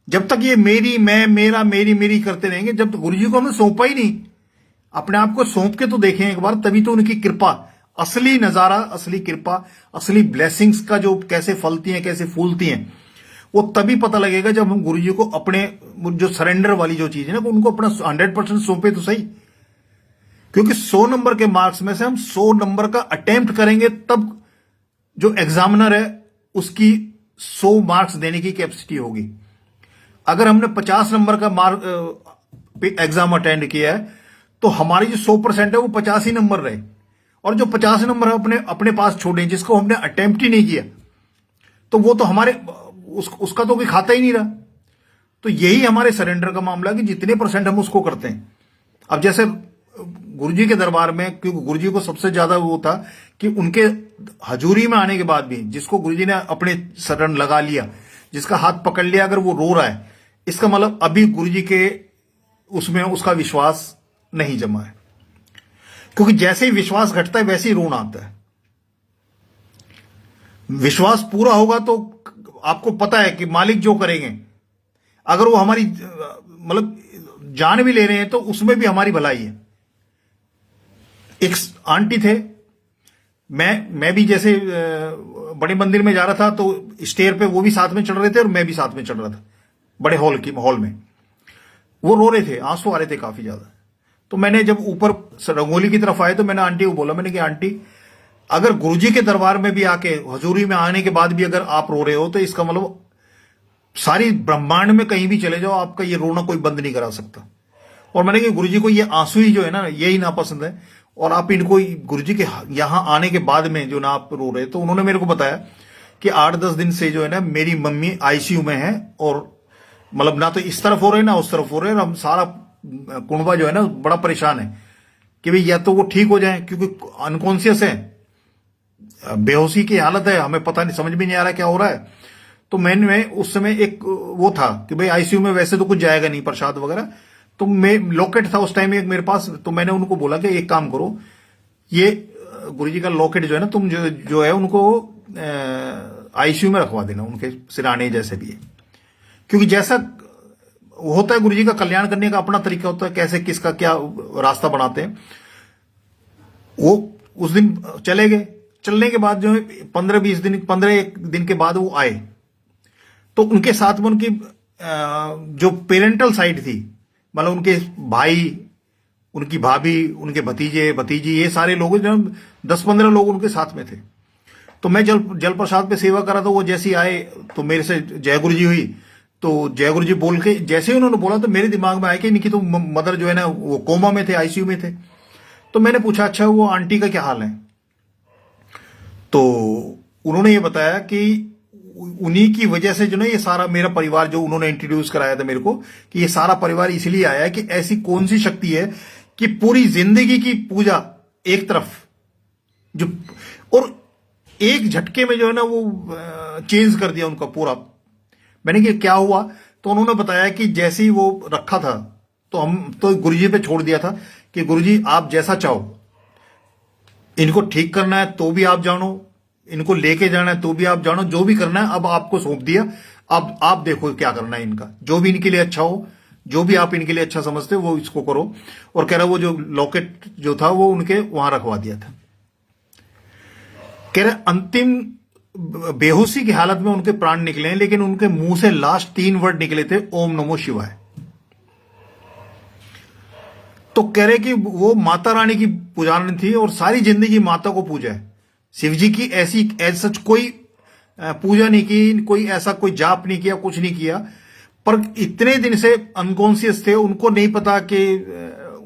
जब तक ये मेरी, मैं, मेरा, मेरी मेरी करते रहेंगे, जब तक गुरुजी को हमने सौंपा ही नहीं, अपने आप को सौंप के तो देखें एक बार, तभी तो उनकी कृपा, असली नजारा, असली कृपा, असली ब्लेसिंग्स का जो कैसे फलती हैं, कैसे फूलती हैं, वो तभी पता लगेगा जब हम गुरुजी को अपने जो सरेंडर वाली जो चीज है ना, उनको अपना 100% सौंपे तो सही। क्योंकि 100 नंबर के मार्क्स में से हम 100 नंबर का अटेम्प्ट करेंगे, तब जो एग्जामिनर है उसकी 100 मार्क्स देने की कैपेसिटी होगी। अगर हमने 50 नंबर का मार्क एग्जाम अटेंड किया है तो हमारी जो 100% है वो 50 ही नंबर रहे, और जो 50 नंबर है अपने अपने पास छोड़े जिसको हमने अटेम्प्ट ही नहीं किया, तो वो तो हमारे उसका तो कोई खाता ही नहीं रहा। तो यही हमारे सरेंडर का मामला है कि जितने परसेंट हम उसको करते हैं। अब जैसे गुरुजी के दरबार में, क्योंकि गुरुजी को सबसे ज्यादा वो था कि उनके हजूरी में आने के बाद भी जिसको गुरुजी ने अपने शरण लगा लिया, जिसका हाथ पकड़ लिया, अगर वो रो रहा है, इसका मतलब अभी गुरुजी के उसमें उसका विश्वास नहीं जमा है। क्योंकि जैसे ही विश्वास घटता है वैसे ही रोना आता है। विश्वास पूरा होगा तो आपको पता है कि मालिक जो करेंगे, अगर वो हमारी मतलब जान भी ले रहे हैं तो उसमें भी हमारी भलाई है। एक आंटी थे, मैं भी जैसे बड़े मंदिर में जा रहा था तो स्टेयर पे वो भी साथ में चढ़ रहे थे और मैं भी साथ में चढ़ रहा था, बड़े हॉल में। वो रो रहे थे, आंसू आ रहे थे काफी ज्यादा। तो मैंने जब ऊपर रंगोली की तरफ आए तो मैंने आंटी को बोला, मैंने कि आंटी, अगर गुरुजी के दरबार में भी आके हजूरी में आने के बाद भी अगर आप रो रहे हो तो इसका मतलब सारी ब्रह्मांड में कहीं भी चले जाओ, आपका ये रोना कोई बंद नहीं करा सकता। और मैंने कहा गुरुजी को ये आंसू ही जो है ना, यही नापसंद है, और आप इनको गुरुजी के यहां आने के बाद में जो ना आप रो रहे। तो उन्होंने मेरे को बताया कि 8-10 दिन से जो है ना मेरी मम्मी आईसीयू में है, और मतलब ना तो इस तरफ हो रहे ना उस तरफ हो रहे, और हम सारा कुनबा जो है ना बड़ा परेशान है कि भाई या तो वो ठीक हो जाए, क्योंकि अनकॉन्शियस है, बेहोशी की हालत है, हमें पता नहीं, समझ भी नहीं आ रहा क्या हो रहा है। तो मैंने उस समय एक वो था कि भाई आईसीयू में वैसे तो कुछ जाएगा नहीं, प्रसाद वगैरह, तो मैं लॉकेट था उस टाइम एक मेरे पास, तो मैंने उनको बोला कि एक काम करो, ये गुरुजी का लॉकेट जो है ना, तुम जो है उनको आईसीयू में रखवा देना, उनके सिराने जैसे भी है। क्योंकि जैसा होता है गुरुजी का कल्याण करने का अपना तरीका होता है, कैसे किसका क्या रास्ता बनाते हैं। वो उस दिन चले गए, चलने के बाद जो है 15 दिन के बाद वो आए, तो उनके साथ में उनकी जो पेरेंटल साइड थी, मतलब उनके भाई, उनकी भाभी, उनके भतीजे भतीजी, ये सारे लोग जो 10-15 लोग उनके साथ में थे। तो मैं जल प्रसाद पे सेवा करा, तो वो जैसे ही आए तो मेरे से जय गुरु जी हुई, तो जय गुरु जी बोल के जैसे ही उन्होंने बोला तो मेरे दिमाग में आया कि इनकी तो मदर जो है ना वो कोमा में थे, आईसीयू में थे। तो मैंने पूछा अच्छा वो आंटी का क्या हाल है, तो उन्होंने ये बताया कि उन्हीं की वजह से जो ना ये सारा मेरा परिवार, जो उन्होंने इंट्रोड्यूस कराया था मेरे को, कि ये सारा परिवार इसलिए आया है कि ऐसी कौन सी शक्ति है कि पूरी जिंदगी की पूजा एक तरफ जो, और एक झटके में जो है ना वो चेंज कर दिया उनका पूरा। मैंने कहा क्या हुआ, तो उन्होंने बताया कि जैसे ही वो रखा था तो हम तो गुरुजी पे छोड़ दिया था कि गुरुजी आप जैसा चाहो, इनको ठीक करना है तो भी आप जानो, इनको लेके जाना है तो भी आप जानो, जो भी करना है अब आपको सौंप दिया, अब आप देखो क्या करना है इनका, जो भी इनके लिए अच्छा हो, जो भी आप इनके लिए अच्छा समझते हो वो इसको करो। और कह रहा वो जो लॉकेट जो था वो उनके वहां रखवा दिया था। कह रहे अंतिम बेहोशी की हालत में उनके प्राण निकले हैं, लेकिन उनके मुंह से लास्ट 3 वर्ड निकले थे, ओम नमो शिवाय। तो कह रहे कि वो माता रानी की पुजारन थी और सारी जिंदगी माता को पूजा है, शिव जी की ऐसी एज सच कोई पूजा नहीं की, कोई ऐसा कोई जाप नहीं किया, कुछ नहीं किया। पर इतने दिन से अनकॉन्शियस थे, उनको नहीं पता कि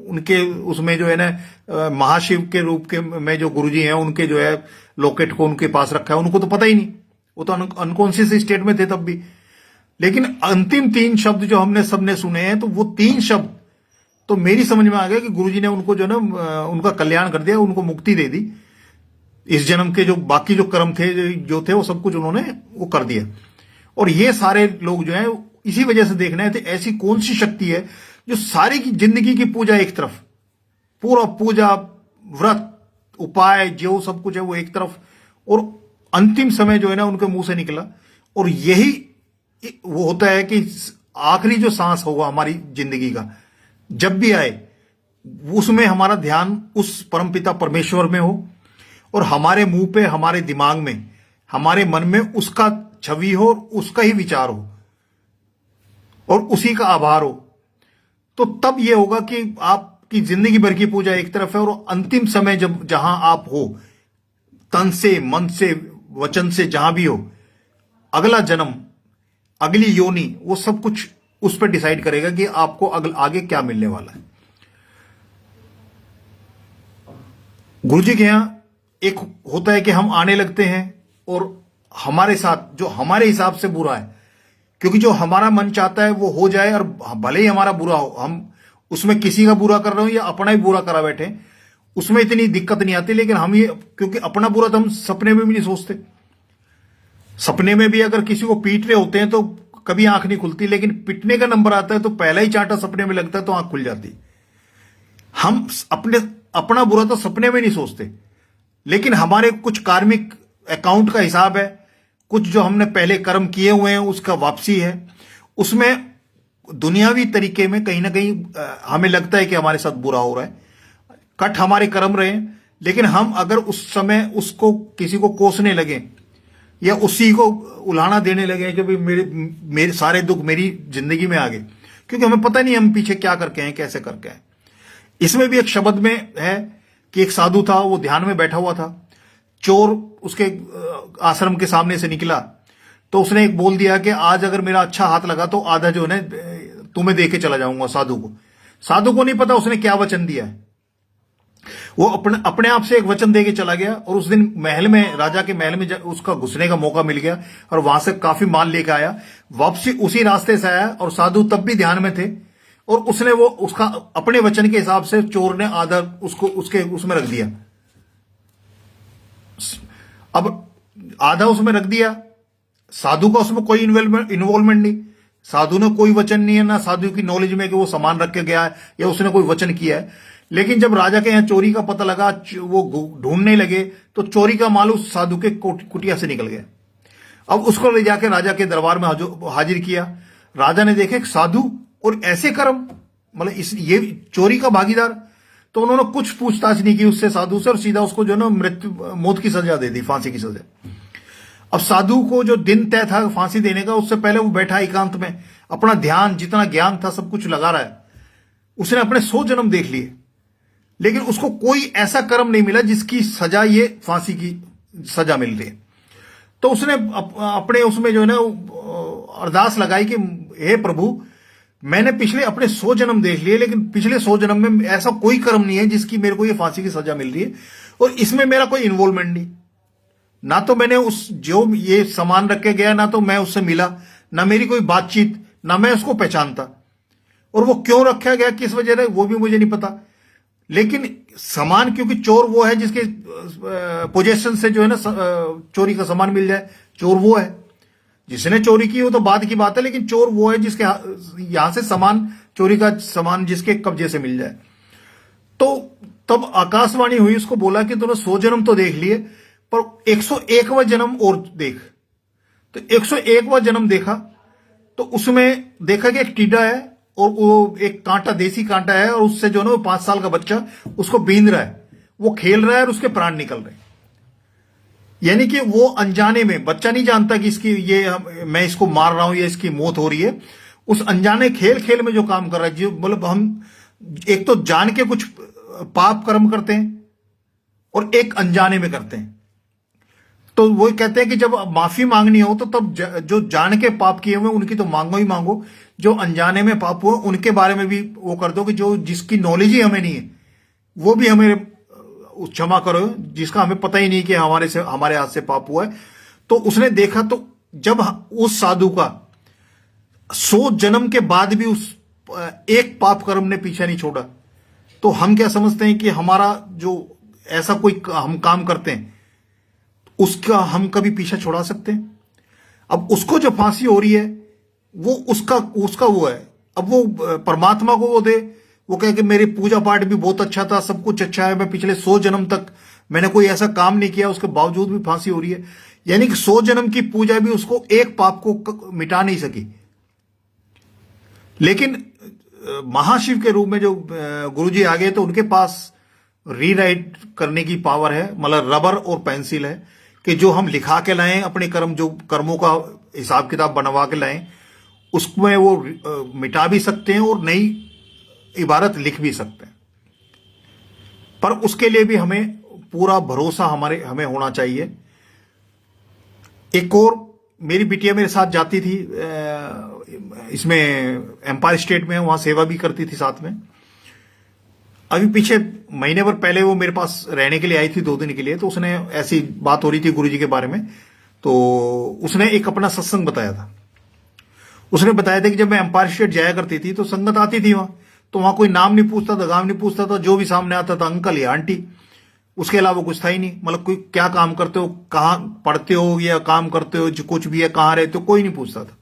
उनके उसमें जो है ना महाशिव के रूप के में जो गुरुजी हैं उनके जो है लॉकेट को उनके पास रखा है, उनको तो पता ही नहीं, वो तो अनकॉन्शियस स्टेट में थे तब भी। लेकिन अंतिम 3 शब्द जो हमने सबने सुने हैं, तो वो 3 शब्द तो मेरी समझ में आ गया कि गुरुजी ने उनको जो ना उनका कल्याण कर दिया, उनको मुक्ति दे दी। इस जन्म के जो बाकी जो कर्म थे जो थे वो सब कुछ उन्होंने वो कर दिया। और ये सारे लोग जो है इसी वजह से देखना है, ऐसी कौन सी शक्ति है जो सारी की जिंदगी की पूजा एक तरफ, पूरा पूजा व्रत उपाय जो सब कुछ है वो एक तरफ, और अंतिम समय जो है ना उनके मुंह से निकला। और यही वो होता है कि आखिरी जो सांस होगा हमारी जिंदगी का, जब भी आए उसमें हमारा ध्यान उस परमपिता परमेश्वर में हो, और हमारे मुंह पे, हमारे दिमाग में, हमारे मन में उसका छवि हो, उसका ही विचार हो और उसी का आभार हो। तो तब यह होगा कि आपकी जिंदगी भर की पूजा एक तरफ है, और अंतिम समय जब जहां आप हो, तन से, मन से, वचन से जहां भी हो, अगला जन्म, अगली योनि, वो सब कुछ उस पर डिसाइड करेगा कि आपको आगे क्या मिलने वाला है। गुरुजी के यहां एक होता है कि हम आने लगते हैं और हमारे साथ जो हमारे हिसाब से बुरा है, क्योंकि जो हमारा मन चाहता है वो हो जाए, और भले ही हमारा बुरा हो, हम उसमें किसी का बुरा कर रहे हो या अपना ही बुरा करा बैठे, उसमें इतनी दिक्कत नहीं आती। लेकिन हम ये, क्योंकि अपना बुरा तो हम सपने में भी नहीं सोचते। सपने में भी अगर किसी को पीट रहे होते हैं तो कभी आंख नहीं खुलती, लेकिन पिटने का नंबर आता है तो पहला ही चांटा सपने में लगता है तो आंख खुल जाती। हम अपना बुरा तो सपने में नहीं सोचते, लेकिन हमारे कुछ कार्मिक अकाउंट का हिसाब है, कुछ जो हमने पहले कर्म किए हुए हैं उसका वापसी है। उसमें दुनियावी तरीके में कहीं ना कहीं हमें लगता है कि हमारे साथ बुरा हो रहा है, कट हमारे कर्म रहे। लेकिन हम अगर उस समय उसको किसी को कोसने लगे या उसी को उल्हाना देने लगे कि भाई मेरे सारे दुख मेरी जिंदगी में आ गए, क्योंकि हमें पता नहीं हम पीछे क्या करके हैं, कैसे करके हैं। इसमें भी एक शब्द में है कि एक साधु था, वो ध्यान में बैठा हुआ था, चोर उसके आश्रम के सामने से निकला, तो उसने एक बोल दिया कि आज अगर मेरा अच्छा हाथ लगा तो आधा जो है तुम्हें दे के चला जाऊंगा साधु को। साधु को नहीं पता उसने क्या वचन दिया है। वो अपने आप से एक वचन दे के चला गया, और उस दिन महल में, राजा के महल में उसका घुसने का मौका मिल गया, और वहां से काफी माल लेकर आया, वापसी उसी रास्ते से आया, और साधु तब भी ध्यान में थे, और उसने वो उसका अपने वचन के हिसाब से चोर ने आधा उसको उसमें रख दिया। अब आधा उसमें रख दिया, साधु का उसमें कोई इन्वॉल्वमेंट नहीं, साधु ने कोई वचन नहीं है, ना साधु की नॉलेज में कि वो सामान रख के गया है या उसने कोई वचन किया है। लेकिन जब राजा के यहां चोरी का पता लगा, वो ढूंढने लगे, तो चोरी का माल उस साधु के कुटिया से निकल गया। अब उसको ले जाके राजा के दरबार में हाजिर किया। राजा ने देखे साधु और ऐसे कर्म, मतलब ये चोरी का भागीदार। तो उन्होंने कुछ पूछताछ नहीं की उससे, साधु से, और सीधा उसको जो है मौत की सजा दे दी, फांसी की सजा। अब साधु को जो दिन तय था फांसी देने का, उससे पहले वो बैठा एकांत में, अपना ध्यान, जितना ज्ञान था सब कुछ लगा रहा है। उसने अपने 100 जन्म देख लिए, लेकिन उसको कोई ऐसा कर्म नहीं मिला जिसकी सजा ये फांसी की सजा मिल रही है। तो उसने अपने उसमें जो है ना अरदास लगाई कि हे प्रभु, मैंने पिछले अपने 100 जन्म देख लिए, लेकिन पिछले 100 जन्म में ऐसा कोई कर्म नहीं है जिसकी मेरे को ये फांसी की सजा मिल रही है, और इसमें मेरा कोई इन्वॉल्वमेंट नहीं। ना तो मैंने उस जो ये सामान रख के गया, ना तो मैं उससे मिला, ना मेरी कोई बातचीत, ना मैं उसको पहचानता, और वो क्यों रखा गया, किस वजह से, वो भी मुझे नहीं पता। लेकिन सामान, क्योंकि चोर वो है जिसके पोजेशन से जो है ना चोरी का सामान मिल जाए, चोर वो है जिसने चोरी की, वो तो बाद की बात है, लेकिन चोर वो है जिसके यहां से सामान, चोरी का सामान जिसके कब्जे से मिल जाए। तो तब आकाशवाणी हुई, उसको बोला कि तूने 100 जन्म तो देख लिए, पर 101वां जन्म और देख। तो 101वां जन्म देखा, तो उसमें देखा कि एक टीडा है, और वो एक कांटा, देसी कांटा है, और उससे जो है ना वो 5 साल का बच्चा उसको बींध रहा है, वो खेल रहा है और उसके प्राण निकल रहे हैं। यानी कि वो अनजाने में, बच्चा नहीं जानता कि इसकी मैं इसको मार रहा हूं या इसकी मौत हो रही है, उस अनजाने खेल खेल में जो काम कर रहा है, जो मतलब हम एक तो जान के कुछ पाप कर्म करते हैं और एक अनजाने में करते हैं। तो वो कहते हैं कि जब माफी मांगनी हो तो तब जो जान के पाप किए हुए उनकी तो मांगो ही मांगो, जो अनजाने में पाप हुए उनके बारे में भी वो कर दो, कि जो जिसकी नॉलेज ही हमें नहीं है वो भी हमें क्षमा करो, जिसका हमें पता ही नहीं कि हमारे हाथ से पाप हुआ है। तो उसने देखा, तो जब उस साधु का 100 जन्म के बाद भी उस एक पाप कर्म ने पीछा नहीं छोड़ा, तो हम क्या समझते हैं कि हमारा जो ऐसा कोई हम काम करते हैं उसका हम कभी पीछा छुड़ा सकते हैं? अब उसको जो फांसी हो रही है वो उसका वो है। अब वो परमात्मा को वो दे, वो कहे कि मेरी पूजा पाठ भी बहुत अच्छा था, सब कुछ अच्छा है, मैं पिछले 100 जन्म तक मैंने कोई ऐसा काम नहीं किया, उसके बावजूद भी फांसी हो रही है। यानी कि 100 जन्म की पूजा भी उसको एक पाप को मिटा नहीं सकी। लेकिन महाशिव के रूप में जो गुरुजी आ गए, तो उनके पास रीराइट करने की पावर है, मतलब रबर और पेंसिल है, कि जो हम लिखा के लाएं अपने कर्म, जो कर्मों का हिसाब किताब बनवा के लाएं, उसमें वो मिटा भी सकते हैं और नई इबारत लिख भी सकते हैं। पर उसके लिए भी हमें पूरा भरोसा हमें होना चाहिए। एक और मेरी बिटिया मेरे साथ जाती थी, इसमें एम्पायर स्टेट में, वहां सेवा भी करती थी साथ में। अभी पीछे महीने भर पहले वो मेरे पास रहने के लिए आई थी 2 दिन के लिए। तो उसने, ऐसी बात हो रही थी गुरुजी के बारे में, तो उसने एक अपना सत्संग बताया था। उसने बताया था कि जब मैं एम्पायर स्टेट जाया करती थी तो संगत आती थी वहां, तो वहां कोई नाम नहीं पूछता था, गांव नहीं पूछता था, जो भी सामने आता था अंकल या आंटी, उसके अलावा कुछ था ही नहीं। मतलब कोई क्या काम करते हो, कहाँ पढ़ते हो या काम करते हो, जो कुछ भी है, कहाँ रहते हो, कोई नहीं पूछता था।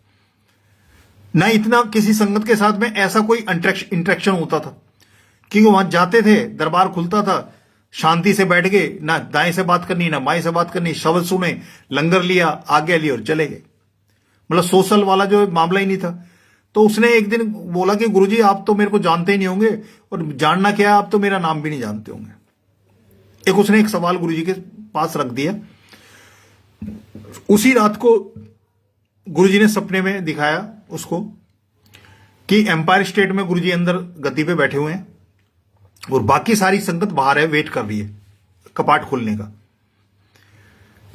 ना इतना किसी संगत के साथ में ऐसा कोई इंटरेक्शन होता था, क्योंकि वहां जाते थे, दरबार खुलता था, शांति से बैठ गए, ना दाएं से बात करनी ना बाएं से बात करनी, शब्द सुने, लंगर लिया, आज्ञा ली और चले गए। मतलब सोशल वाला जो मामला ही नहीं था। तो उसने एक दिन बोला कि गुरुजी आप तो मेरे को जानते ही नहीं होंगे, और जानना क्या है, आप तो मेरा नाम भी नहीं जानते होंगे। उसने एक सवाल गुरुजी के पास रख दिया। उसी रात को गुरुजी ने सपने में दिखाया उसको कि एम्पायर स्टेट में गुरुजी अंदर गद्दी पे बैठे हुए हैं और बाकी सारी संगत बाहर है, वेट कर रही है कपाट खोलने का।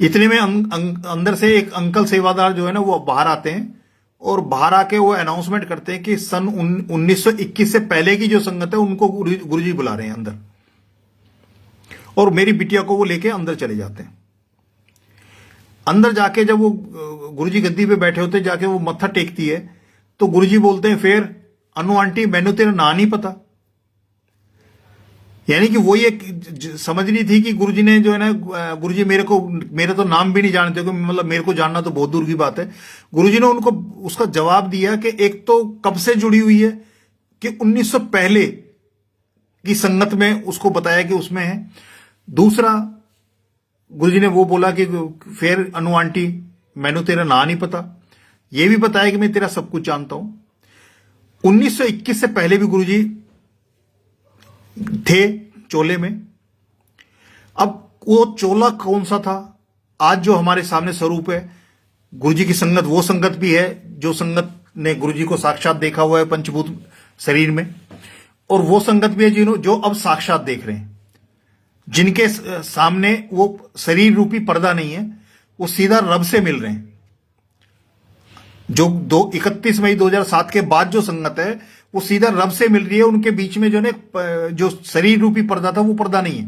इतने में अंदर से एक अंकल सेवादार जो है ना, वो बाहर आते हैं और बाहर आके वो अनाउंसमेंट करते हैं कि सन 1921 से पहले की जो संगत है उनको गुरुजी बुला रहे हैं अंदर। और मेरी बिटिया को वो लेके अंदर चले जाते हैं। अंदर जाके जब वो गुरुजी गद्दी पे बैठे होते, जाके वो मत्था टेकती है तो गुरुजी बोलते हैं, फिर अनु आंटी मैंने तेरा ना नहीं पता। यानी कि वो ये समझ रही थी कि गुरुजी ने जो है ना, गुरुजी मेरे तो नाम भी नहीं जानते, मतलब मेरे को जानना तो बहुत दूर की बात है। गुरुजी ने उनको उसका जवाब दिया कि एक तो कब से जुड़ी हुई है, कि 1900 पहले की संगत में उसको बताया कि उसमें है। दूसरा, गुरुजी ने वो बोला कि फिर अनु आंटी मैंने तेरा ना नहीं पता। ये भी बताया कि मैं तेरा सब कुछ जानता हूं। 1921 से पहले भी गुरुजी थे चोले में। अब वो चोला कौन सा था, आज जो हमारे सामने स्वरूप है गुरुजी की संगत, वो संगत भी है जो संगत ने गुरुजी को साक्षात देखा हुआ है पंचभूत शरीर में, और वो संगत भी है जो अब साक्षात देख रहे हैं, जिनके सामने वो शरीर रूपी पर्दा नहीं है, वो सीधा रब से मिल रहे हैं। जो 31 मई 2007 के बाद जो संगत है वो सीधा रब से मिल रही है। उनके बीच में जो शरीर रूपी पर्दा था वो पर्दा नहीं है।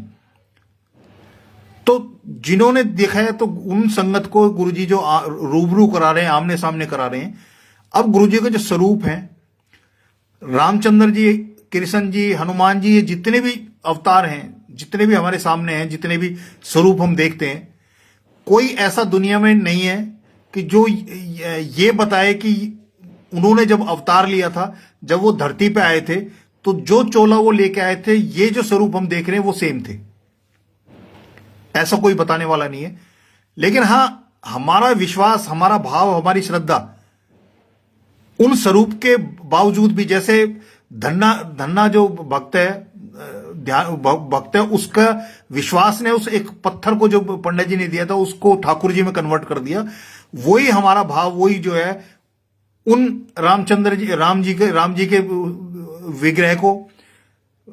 तो जिन्होंने देखा है तो उन संगत को गुरुजी जो रूबरू करा रहे हैं, आमने सामने करा रहे हैं। अब गुरुजी के जो स्वरूप हैं, रामचंद्र जी, कृष्ण जी, हनुमान जी, ये जितने भी अवतार हैं, जितने भी हमारे सामने हैं, जितने भी स्वरूप हम देखते हैं, कोई ऐसा दुनिया में नहीं है कि जो ये बताए कि उन्होंने जब अवतार लिया था, जब वो धरती पे आए थे, तो जो चोला वो लेके आए थे, ये जो स्वरूप हम देख रहे हैं वो सेम थे। ऐसा कोई बताने वाला नहीं है। लेकिन हां, हमारा विश्वास, हमारा भाव, हमारी श्रद्धा उन स्वरूप के बावजूद भी, जैसे धन्ना जो भक्त है, भक्त है, उसका विश्वास ने उस एक पत्थर को जो पंडित जी ने दिया था उसको ठाकुर जी में कन्वर्ट कर दिया। वही हमारा भाव, वही जो है उन राम जी के विग्रह को,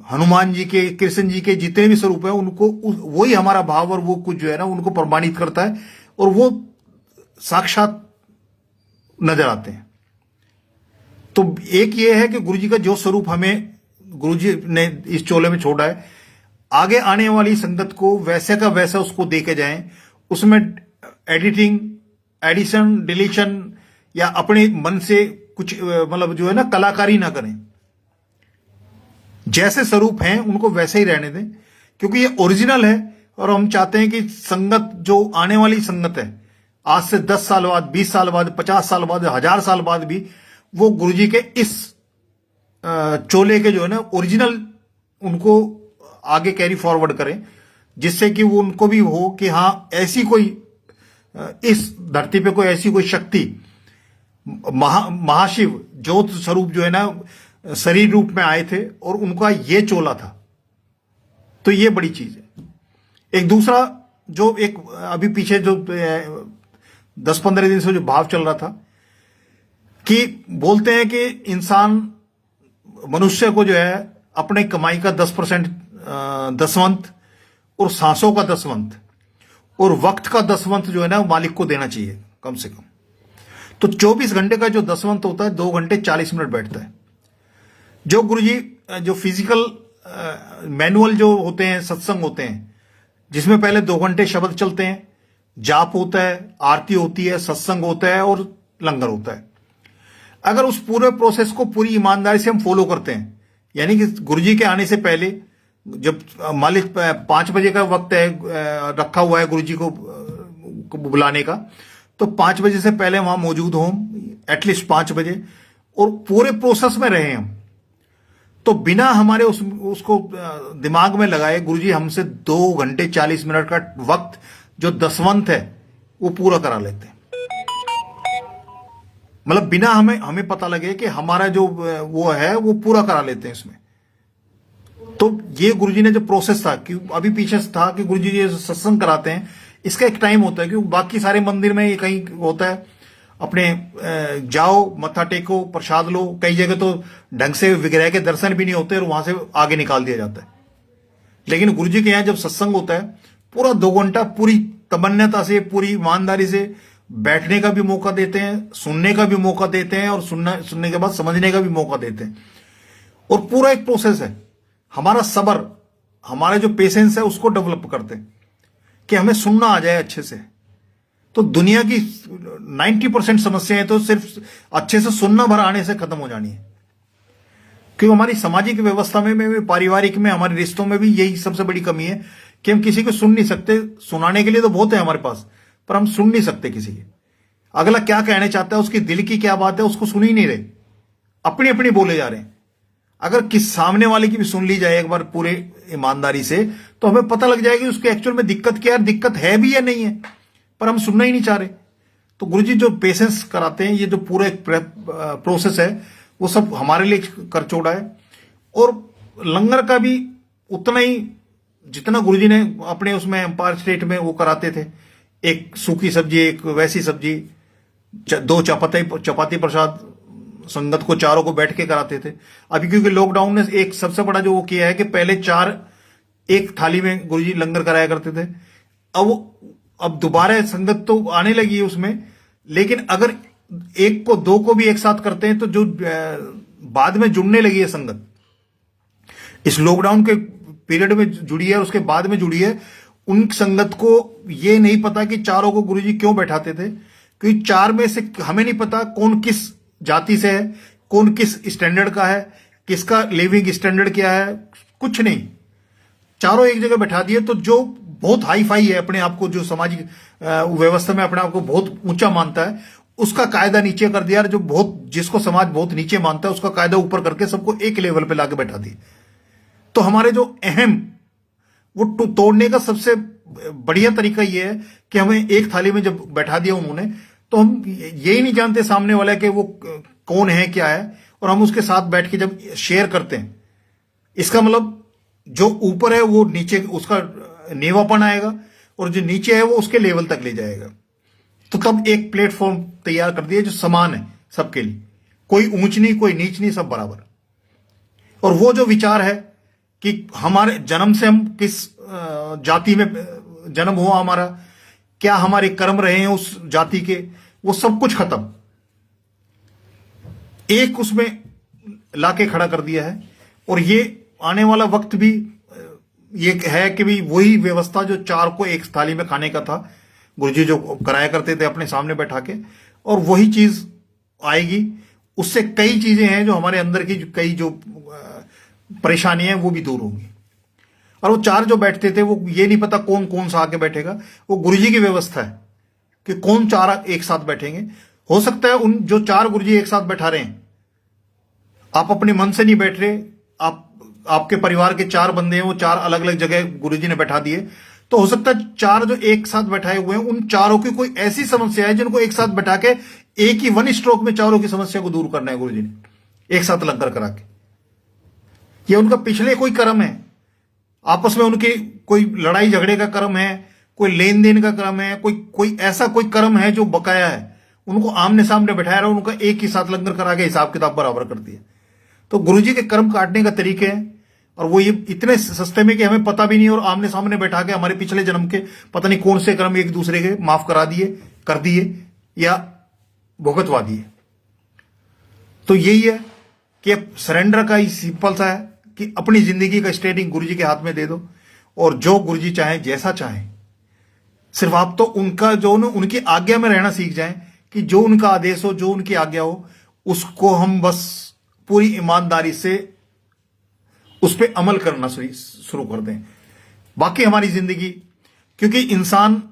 हनुमान जी के, कृष्ण जी के जितने भी स्वरूप है, उनको वही हमारा भाव और वो कुछ जो है ना उनको प्रमाणित करता है, और वो साक्षात नजर आते हैं। तो एक ये है कि गुरुजी का जो स्वरूप हमें गुरुजी ने इस चोले में छोड़ा है, आगे आने वाली संगत को वैसे का वैसा उसको दे के जाएं। उसमें एडिटिंग, एडिशन, डिलीशन या अपने मन से कुछ मतलब जो है ना कलाकारी ना करें। जैसे स्वरूप हैं उनको वैसे ही रहने दें, क्योंकि ये ओरिजिनल है। और हम चाहते हैं कि संगत जो आने वाली संगत है, आज से 10 साल बाद, 20 साल बाद, 50 साल बाद, 1000 साल बाद भी वो गुरुजी के इस चोले के जो है ना ओरिजिनल उनको आगे कैरी फॉरवर्ड करें, जिससे कि वो उनको भी हो कि हां, ऐसी कोई इस धरती पे कोई ऐसी कोई शक्ति, महाशिव ज्योत स्वरूप जो है ना शरीर रूप में आए थे और उनका ये चोला था। तो ये बड़ी चीज है। एक दूसरा जो एक अभी पीछे जो 10-15 दिन से जो भाव चल रहा था कि बोलते हैं कि इंसान, मनुष्य को जो है अपने कमाई का 10% दसवंत और सांसों का 10वंत और वक्त का दसवंत जो है ना मालिक को देना चाहिए कम से कम। तो 24 घंटे का जो दसवंत होता है 2 घंटे 40 मिनट बैठता है। जो गुरुजी जो फिजिकल मैनुअल जो होते हैं सत्संग होते हैं जिसमें पहले 2 घंटे शब्द चलते हैं, जाप होता है, आरती होती है, सत्संग होता है और लंगर होता है। अगर उस पूरे प्रोसेस को पूरी ईमानदारी से हम फॉलो करते हैं, यानी कि गुरुजी के आने से पहले जब मान लीजिए 5 बजे का वक्त है रखा हुआ है गुरुजी को बुलाने का, तो 5 बजे से पहले वहां मौजूद हों एटलीस्ट 5 बजे और पूरे प्रोसेस में रहे हम। तो बिना हमारे उसको दिमाग में लगाए गुरुजी हमसे 2 घंटे 40 मिनट का वक्त जो दसवंत है वो पूरा करा लेते हैं। मतलब बिना हमें पता लगे कि हमारा जो वो है वो पूरा करा लेते हैं इसमें। तो ये गुरुजी ने जो प्रोसेस था कि अभी पीछे था कि गुरुजी ये सत्संग कराते हैं, इसका एक टाइम होता है क्योंकि बाकी सारे मंदिर में ये कहीं होता है अपने जाओ मत्था टेको प्रसाद लो, कई जगह तो ढंग से विग्रह के दर्शन भी नहीं होते और वहां से आगे निकाल दिया जाता है। लेकिन गुरुजी के यहां जब सत्संग होता है पूरा 2 घंटा पूरी तमन्यता से पूरी ईमानदारी से बैठने का भी मौका देते हैं, सुनने का भी मौका देते हैं और सुनने के बाद समझने का भी मौका देते हैं। और पूरा एक प्रोसेस है। हमारा सब्र, हमारा जो पेशेंस है उसको डेवलप करते हैं कि हमें सुनना आ जाए अच्छे से। तो दुनिया की 90% समस्याएं तो सिर्फ अच्छे से सुनना भर आने से खत्म हो जानी है। क्योंकि हमारी सामाजिक व्यवस्था में पारिवारिक में हमारे रिश्तों में भी यही सबसे बड़ी कमी है कि हम किसी को सुन नहीं सकते। सुनाने के लिए तो बहुत है हमारे पास, पर हम सुन नहीं सकते किसी की। अगला क्या कहना चाहता है, उसकी दिल की क्या बात है, उसको सुन ही नहीं रहे, अपनी अपनी बोले जा रहे हैं। अगर किस सामने वाले की भी सुन ली जाए एक बार पूरे ईमानदारी से, तो हमें पता लग जाएगी उसके एक्चुअल में दिक्कत क्या है, दिक्कत है भी या नहीं है, पर हम सुनना ही नहीं चाह रहे। तो गुरुजी जो पेशेंस कराते हैं, ये जो पूरा एक प्रोसेस है वो सब हमारे लिए कर छोड़ा है। और लंगर का भी उतना ही जितना गुरुजी ने अपने उसमें एम्पायर स्टेट में वो कराते थे, एक सूखी सब्जी, एक वैसी सब्जी, 2 चपाती प्रसाद संगत को चारों को बैठ के कराते थे। अभी क्योंकि लॉकडाउन ने एक सबसे बड़ा जो वो किया है कि पहले 4 एक थाली में गुरुजी लंगर कराया करते थे। अब दोबारा संगत तो आने लगी है उसमें, लेकिन अगर 1 को 2 को भी एक साथ करते हैं तो जो बाद में जुड़ने लगी है संगत, इस लॉकडाउन के पीरियड में जुड़ी है और उसके बाद में जुड़ी है, उन संगत को ये नहीं पता कि चारों को गुरुजी क्यों बैठाते थे। क्योंकि 4 में से हमें नहीं पता कौन किस जाति से है, कौन किस स्टैंडर्ड का है, किसका लिविंग स्टैंडर्ड क्या है, कुछ नहीं। चारों एक जगह बैठा दिए तो जो बहुत हाई फाई है, अपने आप को जो सामाजिक व्यवस्था में अपने आप को बहुत ऊंचा मानता है, उसका कायदा नीचे कर दिया। जो जिसको समाज बहुत नीचे मानता है उसका कायदा ऊपर करके सबको एक लेवल पे लाके बैठा दिया। तो हमारे जो अहम वो तोड़ने का सबसे बढ़िया तरीका यह है कि हमें एक थाली में जब बैठा दिया उन्होंने, तो हम यही नहीं जानते सामने वाला कि वो कौन है क्या है, और हम उसके साथ बैठ के जब शेयर करते हैं, इसका मतलब जो ऊपर है वो नीचे उसका नेवापन आएगा और जो नीचे है वो उसके लेवल तक ले जाएगा। तो तब एक प्लेटफॉर्म तैयार कर दिया जो समान है सबके लिए, कोई ऊंच नहीं कोई नीच नहीं, सब बराबर। और वो जो विचार है कि हमारे जन्म से हम किस जाति में जन्म हुआ, हमारा क्या हमारे कर्म रहे हैं उस जाति के, वो सब कुछ खत्म एक उसमें लाके खड़ा कर दिया है। और ये आने वाला वक्त भी ये है कि भी वही व्यवस्था जो 4 को एक थाली में खाने का था, गुरुजी जो कराया करते थे अपने सामने बैठा के, और वही चीज आएगी। उससे कई चीजें हैं जो हमारे अंदर की कई जो परेशानियां हैं वो भी दूर होंगी। और वो 4 जो बैठते थे वो ये नहीं पता कौन कौन सा आके बैठेगा, वो गुरुजी की व्यवस्था है कि कौन 4 एक साथ बैठेंगे। हो सकता है उन जो 4 गुरुजी एक साथ बैठा रहे हैं, आप अपने मन से नहीं बैठ रहे, आपके परिवार के 4 बंदे हैं, वो 4 अलग अलग जगह गुरुजी ने बैठा दिए, तो हो सकता है 4 जो एक साथ बैठाए हुए हैं उन 4 की कोई ऐसी समस्या है जिनको एक साथ बैठा के एक ही 1 स्ट्रोक में 4 की समस्या को दूर करना है गुरुजी ने एक साथ लंगर करा के। ये उनका पिछले कोई कर्म है, आपस में उनके कोई लड़ाई झगड़े का कर्म है, कोई लेन देन का कर्म है, कोई ऐसा कोई कर्म है जो बकाया है, उनको आमने सामने बैठाया रहा, उनका एक ही साथ लंगर करा के हिसाब किताब बराबर कर दिया। तो गुरुजी के कर्म काटने का तरीके हैं और वो ये इतने सस्ते में कि हमें पता भी नहीं, और आमने सामने बैठा के हमारे पिछले जन्म के पता नहीं कौन से कर्म एक दूसरे के माफ करा दिए, कर दिए या भुगतवा दिए। तो यही है कि अब सरेंडर का ही सिंपल सा है कि अपनी जिंदगी का स्टेयरिंग गुरुजी के हाथ में दे दो, और जो गुरुजी चाहे जैसा चाहे, सिर्फ आप तो उनका जो न उनकी आज्ञा में रहना सीख जाएं कि जो उनका आदेश हो, जो उनकी आज्ञा हो, उसको हम बस पूरी ईमानदारी से उस पर अमल करना शुरू कर दें। बाकी हमारी जिंदगी, क्योंकि इंसान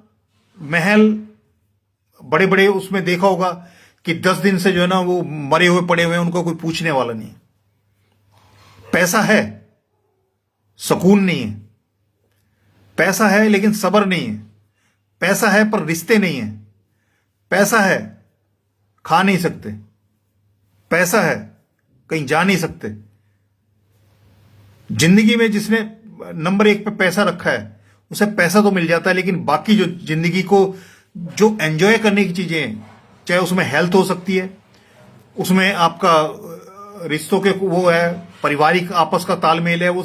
महल बड़े बड़े उसमें देखा होगा कि 10 दिन से जो है ना वो मरे हुए पड़े हुए हैं, उनको कोई पूछने वाला नहीं। पैसा है, सुकून नहीं है। पैसा है लेकिन सब्र नहीं है। पैसा है पर रिश्ते नहीं है। पैसा है, खा नहीं सकते। पैसा है, कहीं जा नहीं सकते। जिंदगी में जिसने नंबर 1 पे पैसा रखा है उसे पैसा तो मिल जाता है, लेकिन बाकी जो जिंदगी को जो एंजॉय करने की चीजें हैं, चाहे उसमें हेल्थ हो सकती है, उसमें आपका रिश्तों के वो है, पारिवारिक आपस का तालमेल है, वो